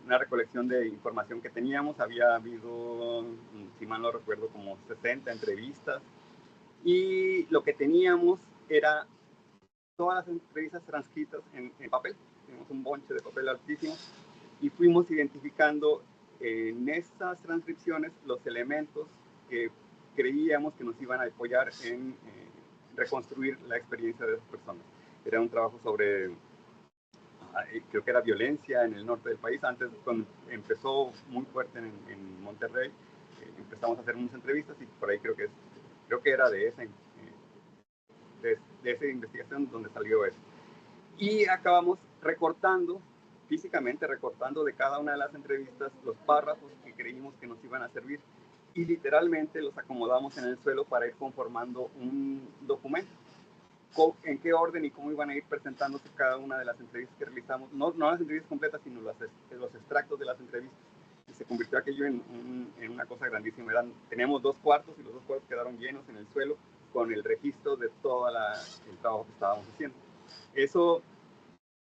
una recolección de información que teníamos. Había habido, si mal no recuerdo, como 60 entrevistas. Y lo que teníamos era todas las entrevistas transcritas en papel. Teníamos un bonche de papel altísimo y fuimos identificando en esas transcripciones los elementos que creíamos que nos iban a apoyar en reconstruir la experiencia de esas personas. Era un trabajo sobre, creo que era violencia en el norte del país. Antes, cuando empezó muy fuerte en Monterrey, empezamos a hacer unas entrevistas y por ahí creo que era de esa investigación donde salió eso. Y acabamos físicamente recortando de cada una de las entrevistas los párrafos que creímos que nos iban a servir y literalmente los acomodamos en el suelo para ir conformando un documento. En qué orden y cómo iban a ir presentándose cada una de las entrevistas que realizamos, no las entrevistas completas, sino los extractos de las entrevistas. Y se convirtió aquello en una cosa grandísima. Teníamos 2 cuartos y los 2 cuartos quedaron llenos en el suelo con el registro de todo el trabajo que estábamos haciendo. Eso,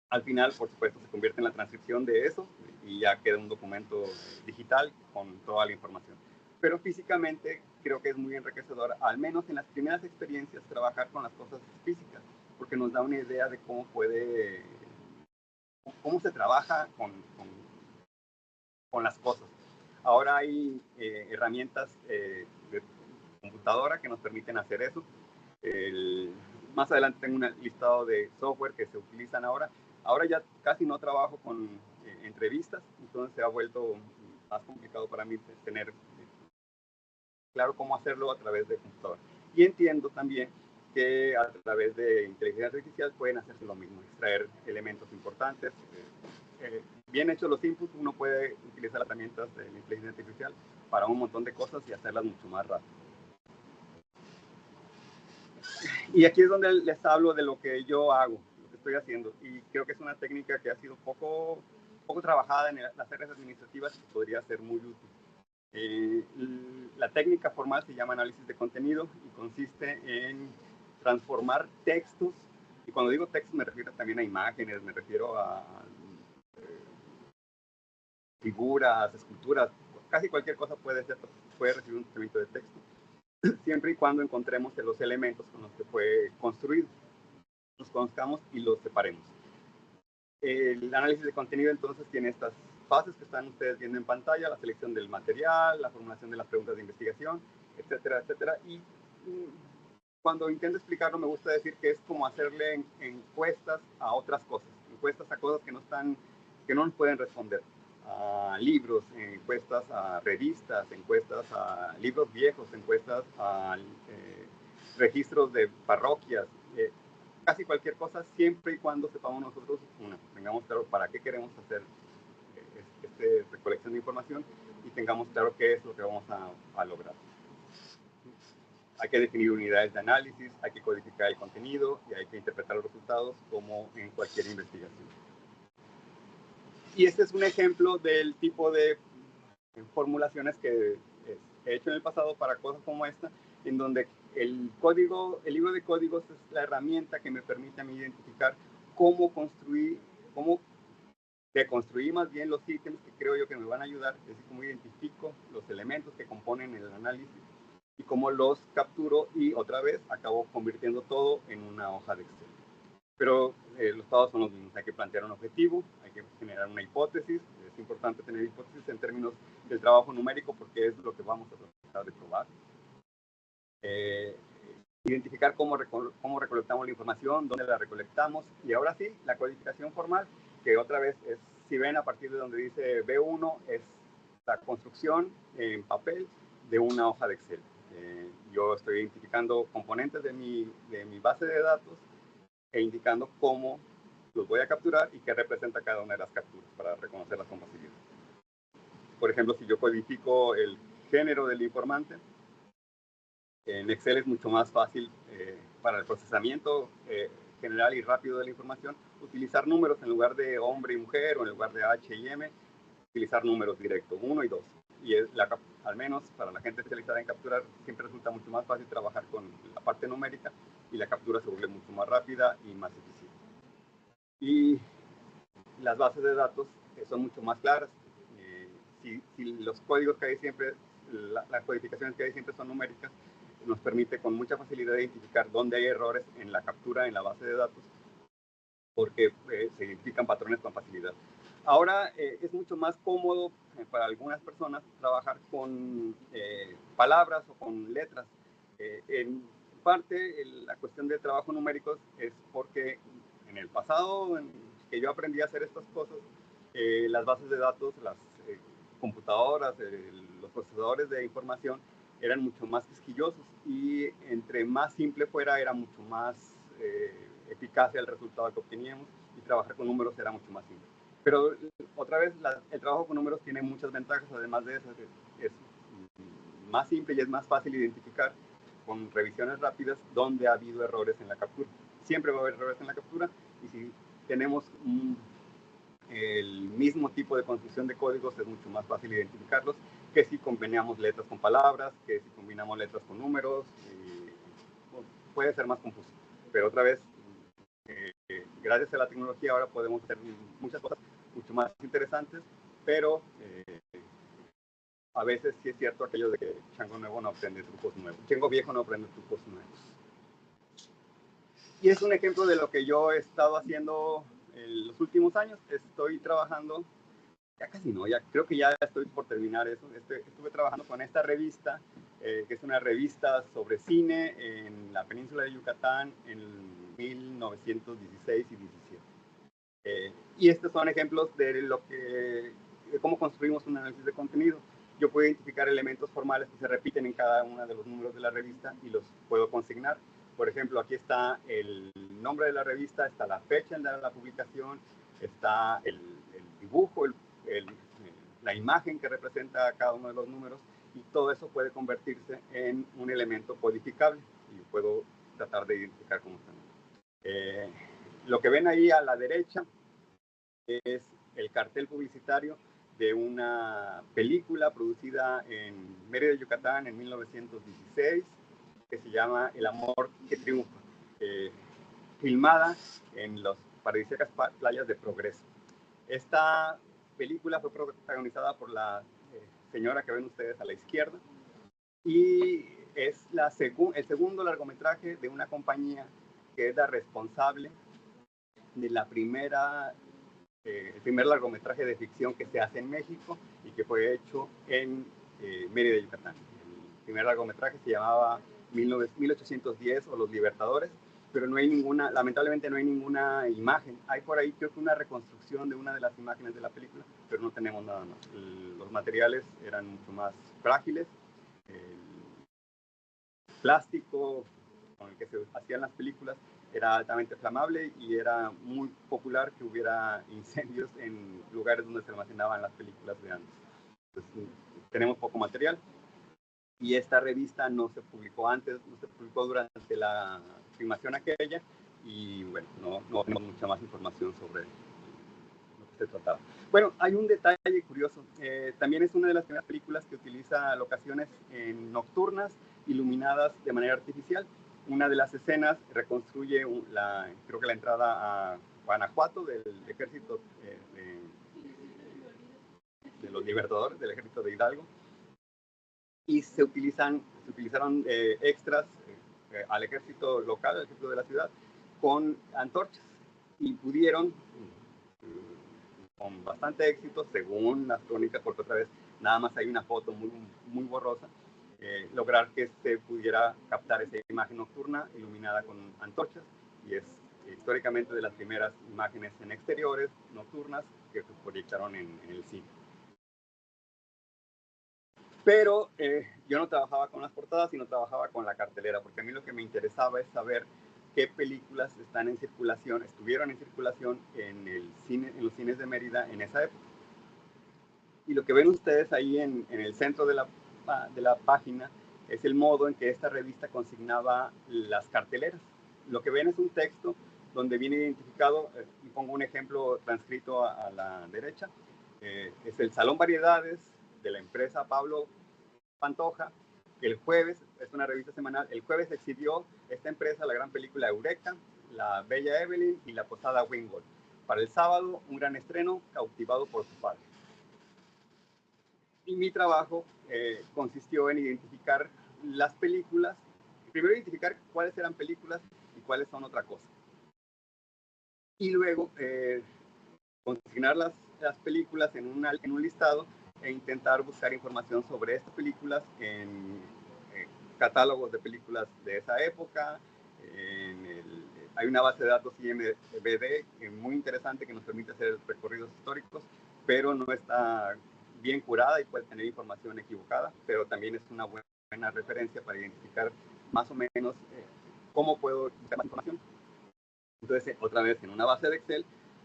al final, por supuesto, se convierte en la transcripción de eso y ya queda un documento digital con toda la información. Pero físicamente creo que es muy enriquecedor, al menos en las primeras experiencias, trabajar con las cosas físicas, porque nos da una idea de cómo se trabaja con las cosas. Ahora hay herramientas de computadora que nos permiten hacer eso. Más adelante tengo un listado de software que se utilizan ahora. Ahora ya casi no trabajo con entrevistas, entonces se ha vuelto más complicado para mí tener claro cómo hacerlo a través de computadora. Y entiendo también que a través de inteligencia artificial pueden hacerse lo mismo, extraer elementos importantes. Bien hechos los inputs, uno puede utilizar herramientas de la inteligencia artificial para un montón de cosas y hacerlas mucho más rápido. Y aquí es donde les hablo de lo que yo hago, lo que estoy haciendo. Y creo que es una técnica que ha sido poco trabajada en las áreas administrativas y podría ser muy útil. La técnica formal se llama análisis de contenido y consiste en transformar textos, y cuando digo textos me refiero también a imágenes, me refiero a figuras, esculturas, casi cualquier cosa puede recibir un tratamiento de texto, siempre y cuando encontremos los elementos con los que fue construido, los conozcamos y los separemos. El análisis de contenido entonces tiene estas fases que están ustedes viendo en pantalla: la selección del material, la formulación de las preguntas de investigación, etcétera, etcétera. Y cuando intento explicarlo me gusta decir que es como hacerle encuestas a otras cosas, encuestas a cosas que no nos pueden responder, a libros, encuestas a revistas, encuestas a libros viejos, encuestas a registros de parroquias, casi cualquier cosa, siempre y cuando sepamos nosotros, tengamos claro para qué queremos hacer esta recolección de información y tengamos claro qué es lo que vamos a lograr. Hay que definir unidades de análisis, hay que codificar el contenido y hay que interpretar los resultados como en cualquier investigación. Y este es un ejemplo del tipo de formulaciones que he hecho en el pasado para cosas como esta, en donde el libro de códigos es la herramienta que me permite a mí identificar cómo deconstruir más bien los ítems que creo yo que me van a ayudar, es decir, cómo identifico los elementos que componen el análisis y cómo los capturo y otra vez acabo convirtiendo todo en una hoja de Excel. Pero los pasos son los mismos. Hay que plantear un objetivo, hay que generar una hipótesis. Es importante tener hipótesis en términos del trabajo numérico porque es lo que vamos a tratar de probar. Identificar cómo recolectamos la información, dónde la recolectamos, y ahora sí, la codificación formal, que otra vez es, si ven a partir de donde dice B1, es la construcción en papel de una hoja de Excel. Yo estoy identificando componentes de mi base de datos e indicando cómo los voy a capturar y qué representa cada una de las capturas para reconocerlas con facilidad. Por ejemplo, si yo codifico género del informante. En Excel es mucho más fácil para el procesamiento general y rápido de la información utilizar números en lugar de hombre y mujer o en lugar de H y M, utilizar números directos, 1 y 2. Y al menos para la gente especializada en capturar, siempre resulta mucho más fácil trabajar con la parte numérica y la captura se vuelve mucho más rápida y más eficiente. Y las bases de datos son mucho más claras. Si los códigos que hay siempre, las codificaciones que hay siempre son numéricas, nos permite con mucha facilidad identificar dónde hay errores en la captura en la base de datos, porque se identifican patrones con facilidad. Ahora es mucho más cómodo para algunas personas trabajar con palabras o con letras. En parte, la cuestión de trabajo numéricos es porque en el pasado en que yo aprendí a hacer estas cosas, las bases de datos, las computadoras, los procesadores de información eran mucho más quisquillosos y entre más simple fuera, era mucho más eficaz el resultado que obteníamos y trabajar con números era mucho más simple. Pero otra vez, el trabajo con números tiene muchas ventajas, además de eso, es más simple y es más fácil identificar con revisiones rápidas dónde ha habido errores en la captura. Siempre va a haber errores en la captura y si tenemos el mismo tipo de construcción de códigos es mucho más fácil identificarlos que si combinamos letras con palabras, que si combinamos letras con números, puede ser más confuso. Pero otra vez, gracias a la tecnología ahora podemos hacer muchas cosas mucho más interesantes, pero a veces sí es cierto aquello de que chango nuevo no aprende trucos nuevos, chango viejo no aprende trucos nuevos. Y es un ejemplo de lo que yo he estado haciendo en los últimos años. Estoy trabajando, ya casi no, ya creo que ya estoy por terminar eso. Estuve trabajando con esta revista, que es una revista sobre cine en la península de Yucatán en 1916 y 17. Y estos son ejemplos de cómo construimos un análisis de contenido. Yo puedo identificar elementos formales que se repiten en cada uno de los números de la revista y los puedo consignar. Por ejemplo, aquí está el nombre de la revista, está la fecha de la publicación, está el dibujo, la imagen que representa cada uno de los números y todo eso puede convertirse en un elemento codificable y puedo tratar de identificar cómo están. Lo que ven ahí a la derecha es el cartel publicitario de una película producida en Mérida, Yucatán, en 1916, que se llama El amor que triunfa, filmada en las paradisíacas playas de Progreso. Esta película fue protagonizada por la señora que ven ustedes a la izquierda y es el segundo largometraje de una compañía que es la responsable de el primer largometraje de ficción que se hace en México y que fue hecho en Mérida, Yucatán. El primer largometraje se llamaba 1810 o Los Libertadores, pero no hay lamentablemente no hay ninguna imagen. Hay por ahí creo que una reconstrucción de una de las imágenes de la película, pero no tenemos nada más. Los materiales eran mucho más frágiles. El plástico con el que se hacían las películas era altamente flamable y era muy popular que hubiera incendios en lugares donde se almacenaban las películas de antes. Entonces, tenemos poco material y esta revista no se publicó antes, no se publicó durante la filmación aquella y bueno, no tenemos mucha más información sobre lo que se trataba. Bueno, hay un detalle curioso. También es una de las primeras películas que utiliza locaciones nocturnas iluminadas de manera artificial. Una de las escenas reconstruye creo que la entrada a Guanajuato del ejército de los libertadores, del ejército de Hidalgo, y se utilizaron extras al ejército local, al ejército de la ciudad, con antorchas, y pudieron, con bastante éxito, según las crónicas, porque otra vez nada más hay una foto muy, muy borrosa, lograr que se pudiera captar esa imagen nocturna iluminada con antorchas, y es históricamente de las primeras imágenes en exteriores nocturnas que se proyectaron en el cine. Pero yo no trabajaba con las portadas, sino trabajaba con la cartelera, porque a mí lo que me interesaba es saber qué películas estuvieron en circulación en los cines de Mérida en esa época. Y lo que ven ustedes ahí en el centro de la la página es el modo en que esta revista consignaba las carteleras. Lo que ven es un texto donde viene identificado, y pongo un ejemplo transcrito a la derecha, es el Salón Variedades de la empresa Pablo Pantoja. El jueves, es una revista semanal, el jueves exhibió esta empresa la gran película Eureka, La Bella Evelyn y La Posada Wingfold. Para el sábado, un gran estreno, Cautivado por su padre. Y mi trabajo consistió en identificar las películas, primero identificar cuáles eran películas y cuáles son otra cosa. Y luego consignar las películas en un listado e intentar buscar información sobre estas películas en catálogos de películas de esa época. Hay una base de datos IMDb muy interesante que nos permite hacer recorridos históricos, pero no está bien curada y puede tener información equivocada, pero también es una buena referencia para identificar más o menos cómo puedo buscar más información. Entonces, otra vez, en una base de Excel,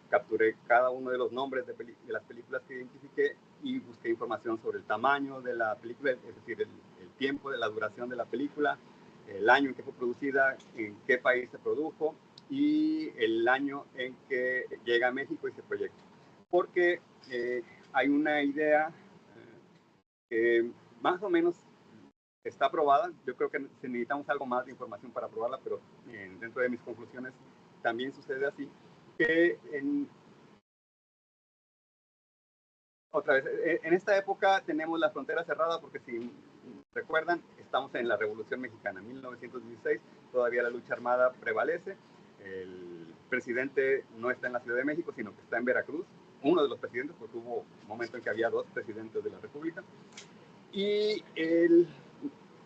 capturé cada uno de los nombres de las películas que identifiqué y busqué información sobre el tamaño de la película, es decir, el tiempo de la duración de la película, el año en que fue producida, en qué país se produjo y el año en que llega a México y se proyecta. Porque hay una idea que más o menos está aprobada. Yo creo que necesitamos algo más de información para aprobarla, pero dentro de mis conclusiones también sucede así, que otra vez, en esta época tenemos la frontera cerrada porque si recuerdan, estamos en la Revolución Mexicana, 1916, todavía la lucha armada prevalece, el presidente no está en la Ciudad de México, sino que está en Veracruz, uno de los presidentes, porque hubo un momento en que había dos presidentes de la República, y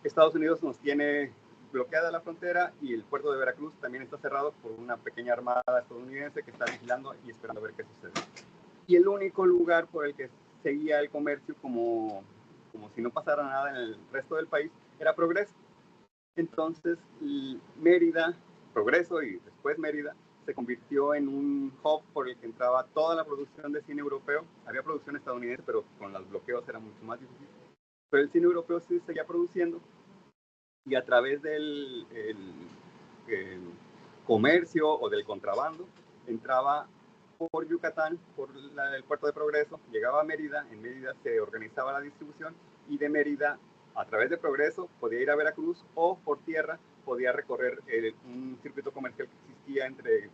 Estados Unidos nos tiene bloqueada la frontera y el puerto de Veracruz también está cerrado por una pequeña armada estadounidense que está vigilando y esperando a ver qué sucede. Y el único lugar por el que seguía el comercio como si no pasara nada en el resto del país era Progreso. Entonces Mérida, Progreso y después Mérida se convirtió en un hub por el que entraba toda la producción de cine europeo. Había producción estadounidense, pero con los bloqueos era mucho más difícil. Pero el cine europeo sí seguía produciendo y a través del comercio o del contrabando entraba por Yucatán, por el puerto de Progreso, llegaba a Mérida, en Mérida se organizaba la distribución y de Mérida, a través de Progreso, podía ir a Veracruz o por tierra podía recorrer un circuito comercial que existía entre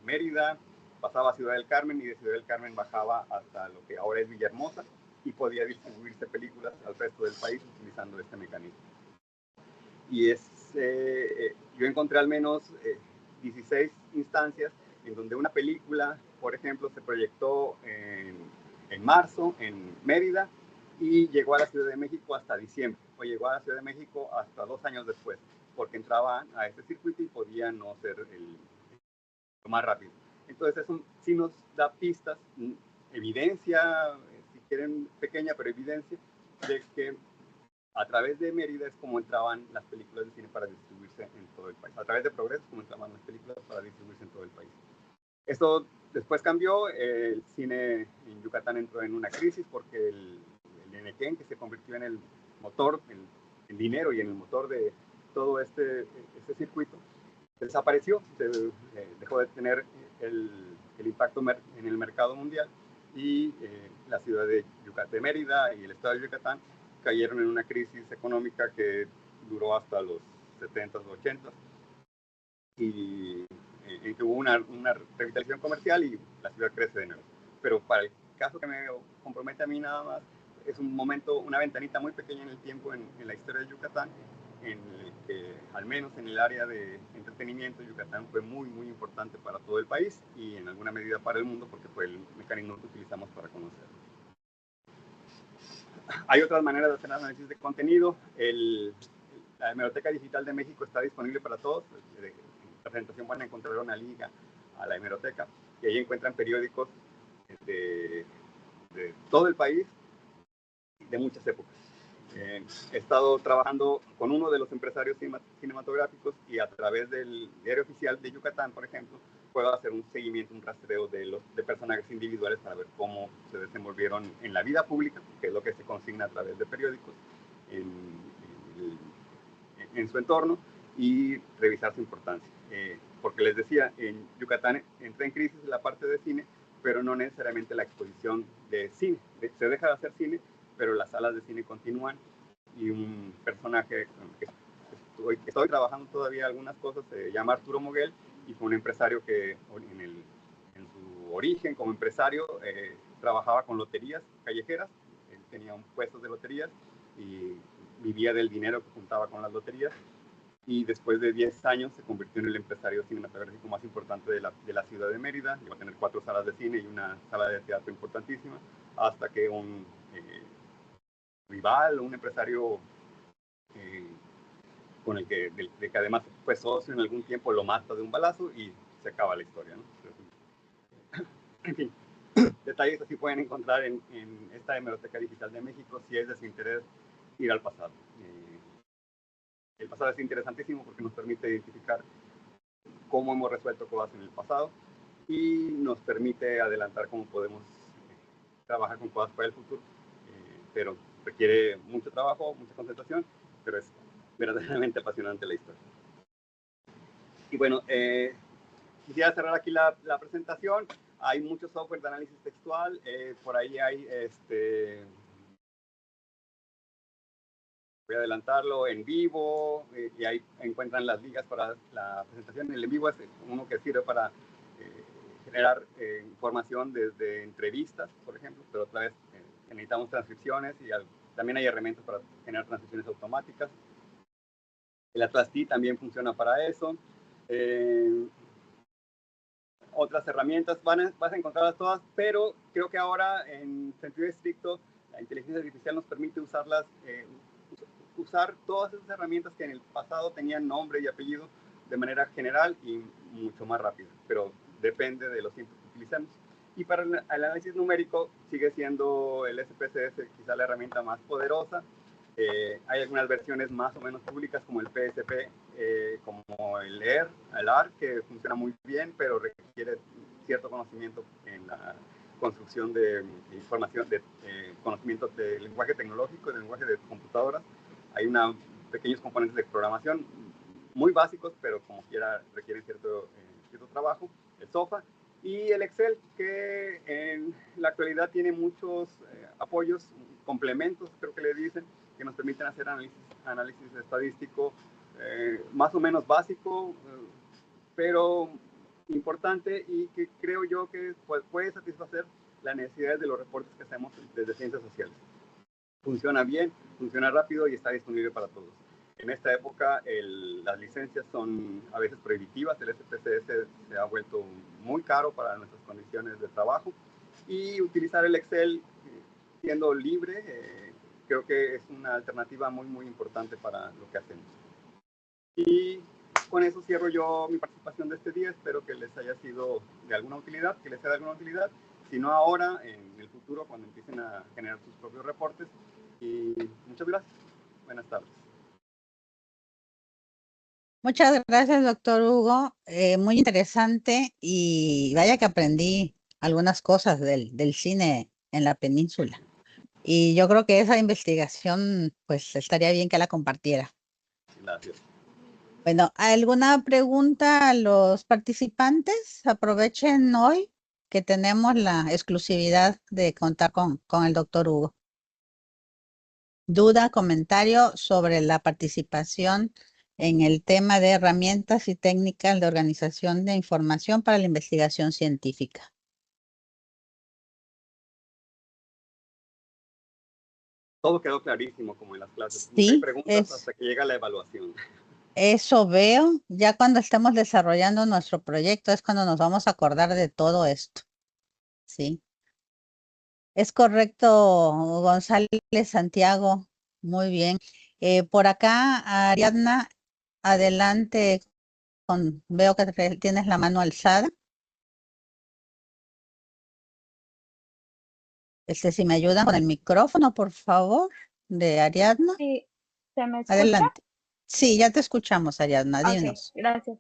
Mérida, pasaba a Ciudad del Carmen y de Ciudad del Carmen bajaba hasta lo que ahora es Villahermosa y podía distribuirse películas al resto del país utilizando este mecanismo. Y yo encontré al menos 16 instancias en donde una película, por ejemplo, se proyectó en marzo en Mérida y llegó a la Ciudad de México hasta diciembre, o llegó a la Ciudad de México hasta 2 años después, porque entraban a este circuito y podía no ser lo más rápido. Entonces eso sí nos da pistas, evidencia, si quieren pequeña, pero evidencia de que a través de Mérida es como entraban las películas de cine para distribuirse en todo el país. A través de Progreso es como entraban las películas para distribuirse en todo el país. Esto después cambió, el cine en Yucatán entró en una crisis porque el Enequén, que se convirtió en el motor, el dinero y en el motor de todo este circuito, desapareció, dejó de tener el impacto en el mercado mundial y la ciudad de Mérida y el estado de Yucatán cayeron en una crisis económica que duró hasta los 70s o 80s y en que hubo una revitalización comercial y la ciudad crece de nuevo. Pero para el caso que me compromete a mí nada más, es un momento, una ventanita muy pequeña en el tiempo en la historia de Yucatán, en el que, al menos en el área de entretenimiento, Yucatán fue muy, muy importante para todo el país y en alguna medida para el mundo, porque fue el mecanismo que utilizamos para conocerlo. Hay otras maneras de hacer análisis de contenido. La Hemeroteca Digital de México está disponible para todos. En la presentación van a encontrar una liga a la hemeroteca y ahí encuentran periódicos de todo el país, de muchas épocas. He estado trabajando con uno de los empresarios cinematográficos y a través del Diario Oficial de Yucatán, por ejemplo, puedo hacer un seguimiento, un rastreo de personajes individuales para ver cómo se desenvolvieron en la vida pública, que es lo que se consigna a través de periódicos, en su entorno y revisar su importancia. Porque les decía, en Yucatán entra en crisis la parte de cine, pero no necesariamente la exposición de cine. Se deja de hacer cine, pero las salas de cine continúan, y un personaje con el que estoy trabajando todavía algunas cosas se llama Arturo Moguel, y fue un empresario que en su origen como empresario trabajaba con loterías callejeras. Él tenía un puesto de loterías y vivía del dinero que juntaba con las loterías, y después de 10 años se convirtió en el empresario cinematográfico más importante de la ciudad de Mérida. Llegó a tener 4 salas de cine y una sala de teatro importantísima, hasta que un rival, un empresario con el que además fue socio en algún tiempo, lo mata de un balazo y se acaba la historia, ¿no? En fin, detalles así pueden encontrar en esta Hemeroteca Digital de México, si es de su interés ir al pasado. El pasado es interesantísimo porque nos permite identificar cómo hemos resuelto cosas en el pasado y nos permite adelantar cómo podemos trabajar con cosas para el futuro, pero requiere mucho trabajo, mucha concentración, pero es verdaderamente apasionante la historia. Y bueno, quisiera cerrar aquí la presentación. Hay mucho software de análisis textual, por ahí hay voy a adelantarlo, en vivo, y ahí encuentran las ligas para la presentación. El en vivo es uno que sirve para generar información desde entrevistas, por ejemplo, pero otra vez necesitamos transcripciones, y también hay herramientas para generar transcripciones automáticas. El Atlas T también funciona para eso. Otras herramientas vas a encontrarlas todas, pero creo que ahora, en sentido estricto, la inteligencia artificial nos permite usar todas esas herramientas que en el pasado tenían nombre y apellido de manera general y mucho más rápida, pero depende de los tiempos que utilicemos. Y para el análisis numérico sigue siendo el SPSS quizá la herramienta más poderosa. Hay algunas versiones más o menos públicas como el PSP, como el ER, el AR, que funciona muy bien, pero requiere cierto conocimiento en la construcción de información, de conocimiento del lenguaje tecnológico, del lenguaje de computadoras. Hay pequeños componentes de programación muy básicos, pero como quiera requieren cierto trabajo. El SOFA y el Excel, que en la actualidad tiene muchos apoyos, complementos, creo que le dicen, que nos permiten hacer análisis estadístico más o menos básico, pero importante, y que creo yo que puede satisfacer las necesidades de los reportes que hacemos desde ciencias sociales. Funciona bien, funciona rápido y está disponible para todos. En esta época las licencias son a veces prohibitivas, el SPSS se ha vuelto muy caro para nuestras condiciones de trabajo, y utilizar el Excel siendo libre creo que es una alternativa muy, muy importante para lo que hacemos. Y con eso cierro yo mi participación de este día. Espero que les haya sido de alguna utilidad, que les sea de alguna utilidad. Si no ahora, en el futuro, cuando empiecen a generar sus propios reportes. Y muchas gracias. Buenas tardes. Muchas gracias, doctor Hugo. Muy interesante, y vaya que aprendí algunas cosas del cine en la península. Y yo creo que esa investigación, pues estaría bien que la compartiera. Gracias. Bueno, ¿alguna pregunta a los participantes? Aprovechen hoy que tenemos la exclusividad de contar con el doctor Hugo. ¿Duda, comentario sobre la participación en el tema de herramientas y técnicas de organización de información para la investigación científica? Todo quedó clarísimo, como en las clases. Sí, no hay preguntas hasta que llega la evaluación. Eso veo. Ya cuando estemos desarrollando nuestro proyecto es cuando nos vamos a acordar de todo esto. Sí. Es correcto, González Santiago. Muy bien. Por acá, Ariadna, adelante. Veo que tienes la mano alzada. Si me ayudan con el micrófono, por favor, de Ariadna. Sí, ¿se me escucha? Adelante. Sí, ya te escuchamos, Ariadna. Ok, Dinos. gracias.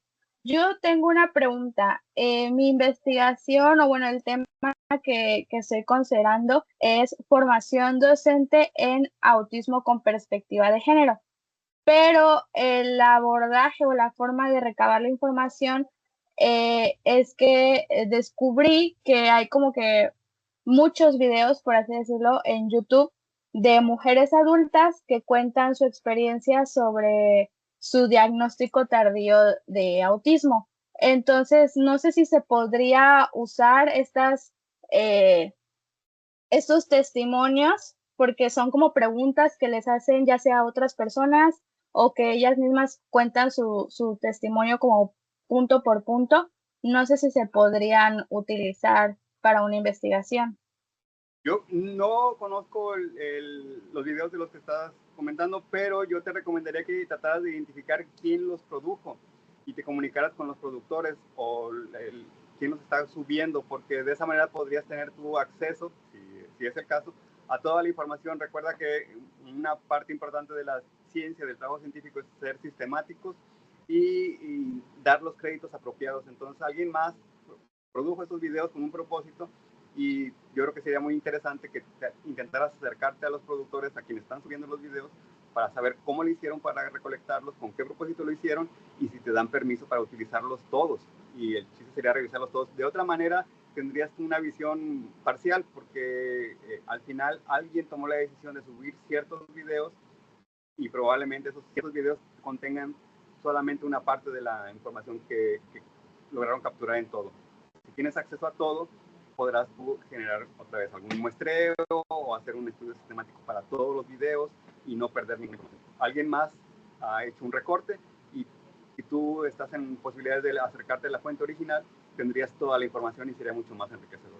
Yo tengo una pregunta. Mi investigación, o bueno, el tema que estoy considerando es formación docente en autismo con perspectiva de género. Pero el abordaje o la forma de recabar la información es que descubrí que hay como que muchos videos, por así decirlo, en YouTube de mujeres adultas que cuentan su experiencia sobre su diagnóstico tardío de autismo. Entonces, no sé si se podría usar eh, estos testimonios, porque son como preguntas que les hacen ya sea a otras personas o que ellas mismas cuentan su testimonio como punto por punto. No sé si se podrían utilizar para una investigación. Yo no conozco los videos de los que estás comentando, pero yo te recomendaría que trataras de identificar quién los produjo y te comunicaras con los productores o quién los está subiendo, porque de esa manera podrías tener tu acceso, si es el caso, a toda la información. Recuerda que una parte importante de la ciencia, del trabajo científico, es ser sistemáticos y dar los créditos apropiados. Entonces, alguien más produjo estos videos con un propósito y yo creo que sería muy interesante que intentaras acercarte a los productores, a quienes están subiendo los videos, para saber cómo lo hicieron para recolectarlos, con qué propósito lo hicieron y si te dan permiso para utilizarlos todos. Y el chiste sería revisarlos todos. De otra manera, tendrías una visión parcial porque al final alguien tomó la decisión de subir ciertos videos y probablemente esos ciertos videos contengan solamente una parte de la información que lograron capturar en todo. Si tienes acceso a todo, podrás tú generar otra vez algún muestreo o hacer un estudio sistemático para todos los videos y no perder ningún información. Alguien más ha hecho un recorte y si tú estás en posibilidades de acercarte a la fuente original, tendrías toda la información y sería mucho más enriquecedor.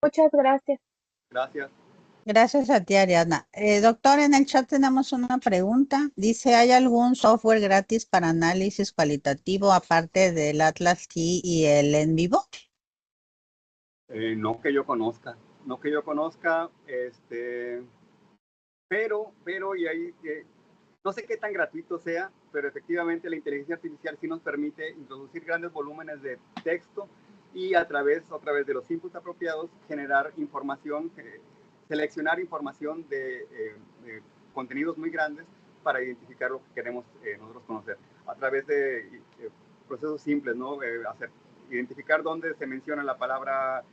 Muchas gracias. Gracias. Gracias a ti, Ariadna. Doctor, en el chat tenemos una pregunta. Dice, ¿hay algún software gratis para análisis cualitativo aparte del Atlas T y el En Vivo? No que yo conozca, pero y ahí, no sé qué tan gratuito sea, pero efectivamente la inteligencia artificial sí nos permite introducir grandes volúmenes de texto y otra vez de los inputs apropiados, generar información, seleccionar información de contenidos muy grandes para identificar lo que queremos nosotros conocer. A través de procesos simples, ¿no? Identificar dónde se menciona la palabra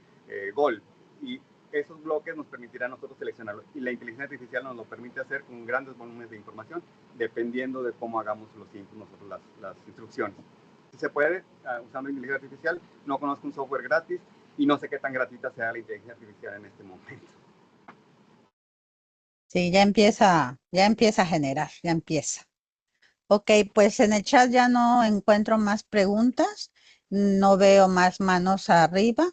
gol y esos bloques nos permitirán a nosotros seleccionarlos y la inteligencia artificial nos lo permite hacer con grandes volúmenes de información dependiendo de cómo hagamos los inputs nosotros las instrucciones. Si se puede usando inteligencia artificial, no conozco un software gratis y no sé qué tan gratuita sea la inteligencia artificial en este momento. Sí, ya empieza a generar, ya empieza. Ok, pues en el chat ya no encuentro más preguntas, no veo más manos arriba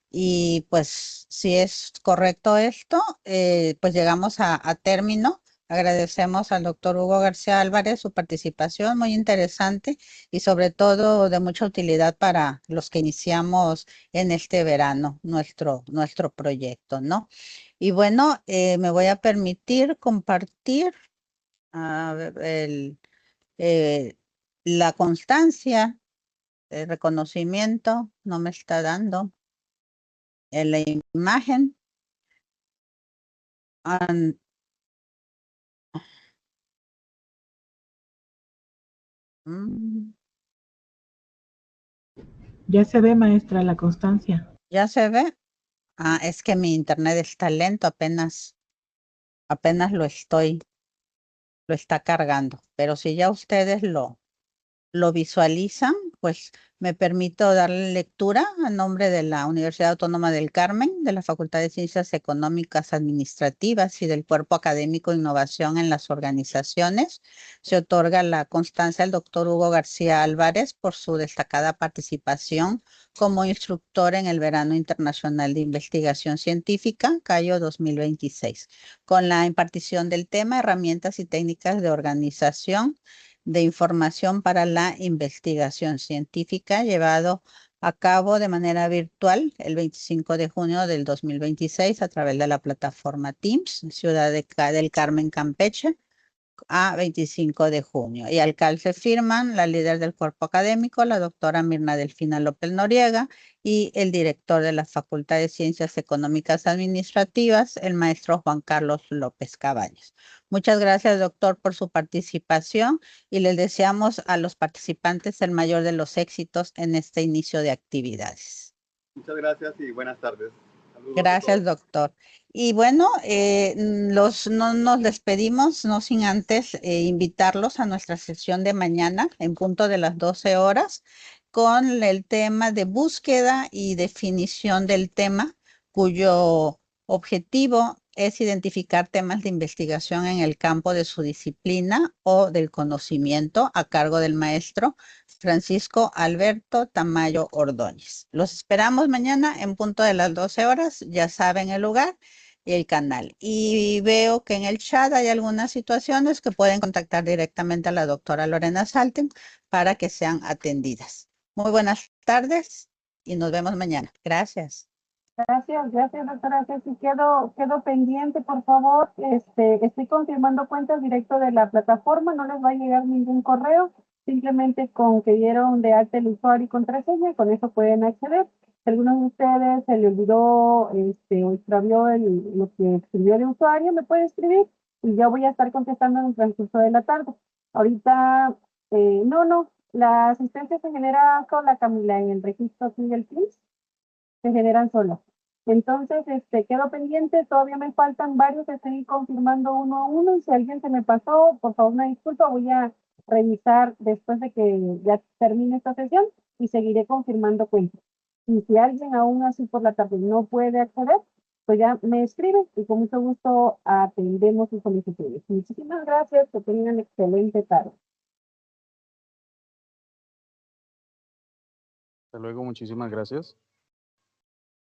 y pues si es correcto esto, pues llegamos a término. Agradecemos al doctor Hugo García Álvarez su participación, muy interesante y sobre todo de mucha utilidad para los que iniciamos en este verano nuestro proyecto, ¿no? Y bueno, me voy a permitir compartir a ver, eh, la constancia, el reconocimiento, no me está dando la imagen. Mm, Ya se ve, maestra, la constancia. ¿Ya se ve? Ah, es que mi internet está lento, apenas lo está cargando. Pero si ya ustedes lo visualizan, pues me permito darle lectura a nombre de la Universidad Autónoma del Carmen, de la Facultad de Ciencias Económicas Administrativas y del Cuerpo Académico de Innovación en las Organizaciones. Se otorga la constancia al doctor Hugo García Álvarez por su destacada participación como instructor en el Verano Internacional de Investigación Científica, Cayo 2026, con la impartición del tema Herramientas y técnicas de organización de información para la investigación científica, llevado a cabo de manera virtual el 25 de junio del 2026 a través de la plataforma Teams, Ciudad del Carmen, Campeche, a 25 de junio. Y al CAL se firman la líder del cuerpo académico, la doctora Mirna Delfina López Noriega, y el director de la Facultad de Ciencias Económicas Administrativas, el maestro Juan Carlos López Cabañas. Muchas gracias, doctor, por su participación y les deseamos a los participantes el mayor de los éxitos en este inicio de actividades. Muchas gracias y buenas tardes. Saludos Gracias, doctor. Y bueno, no nos despedimos, no sin antes invitarlos a nuestra sesión de mañana en punto de las 12 horas con el tema de búsqueda y definición del tema, cuyo objetivo es identificar temas de investigación en el campo de su disciplina o del conocimiento a cargo del maestro Francisco Alberto Tamayo Ordóñez. Los esperamos mañana en punto de las 12 horas. Ya saben el lugar y el canal. Y veo que en el chat hay algunas situaciones que pueden contactar directamente a la doctora Lorena Salten para que sean atendidas. Muy buenas tardes y nos vemos mañana. Gracias. Gracias, doctora Ceci. Quedo pendiente, por favor. Estoy confirmando cuentas directo de la plataforma, no les va a llegar ningún correo, simplemente con que dieron de alta el usuario y contraseña, con eso pueden acceder. Si alguno de ustedes se le olvidó o extravió lo que escribió de usuario, me puede escribir y yo voy a estar contestando en el transcurso de la tarde. Ahorita, no, la asistencia se genera sola, Camila, en el registro aquí del PIS. Se generan solos. Entonces, quedo pendiente, todavía me faltan varios, estoy confirmando uno a uno, y si alguien se me pasó, por favor, una disculpa, voy a revisar después de que ya termine esta sesión y seguiré confirmando cuentas. Y si alguien aún así por la tarde no puede acceder, pues ya me escribe y con mucho gusto atendemos sus solicitudes. Muchísimas gracias, que tengan excelente tarde. Hasta luego, muchísimas gracias.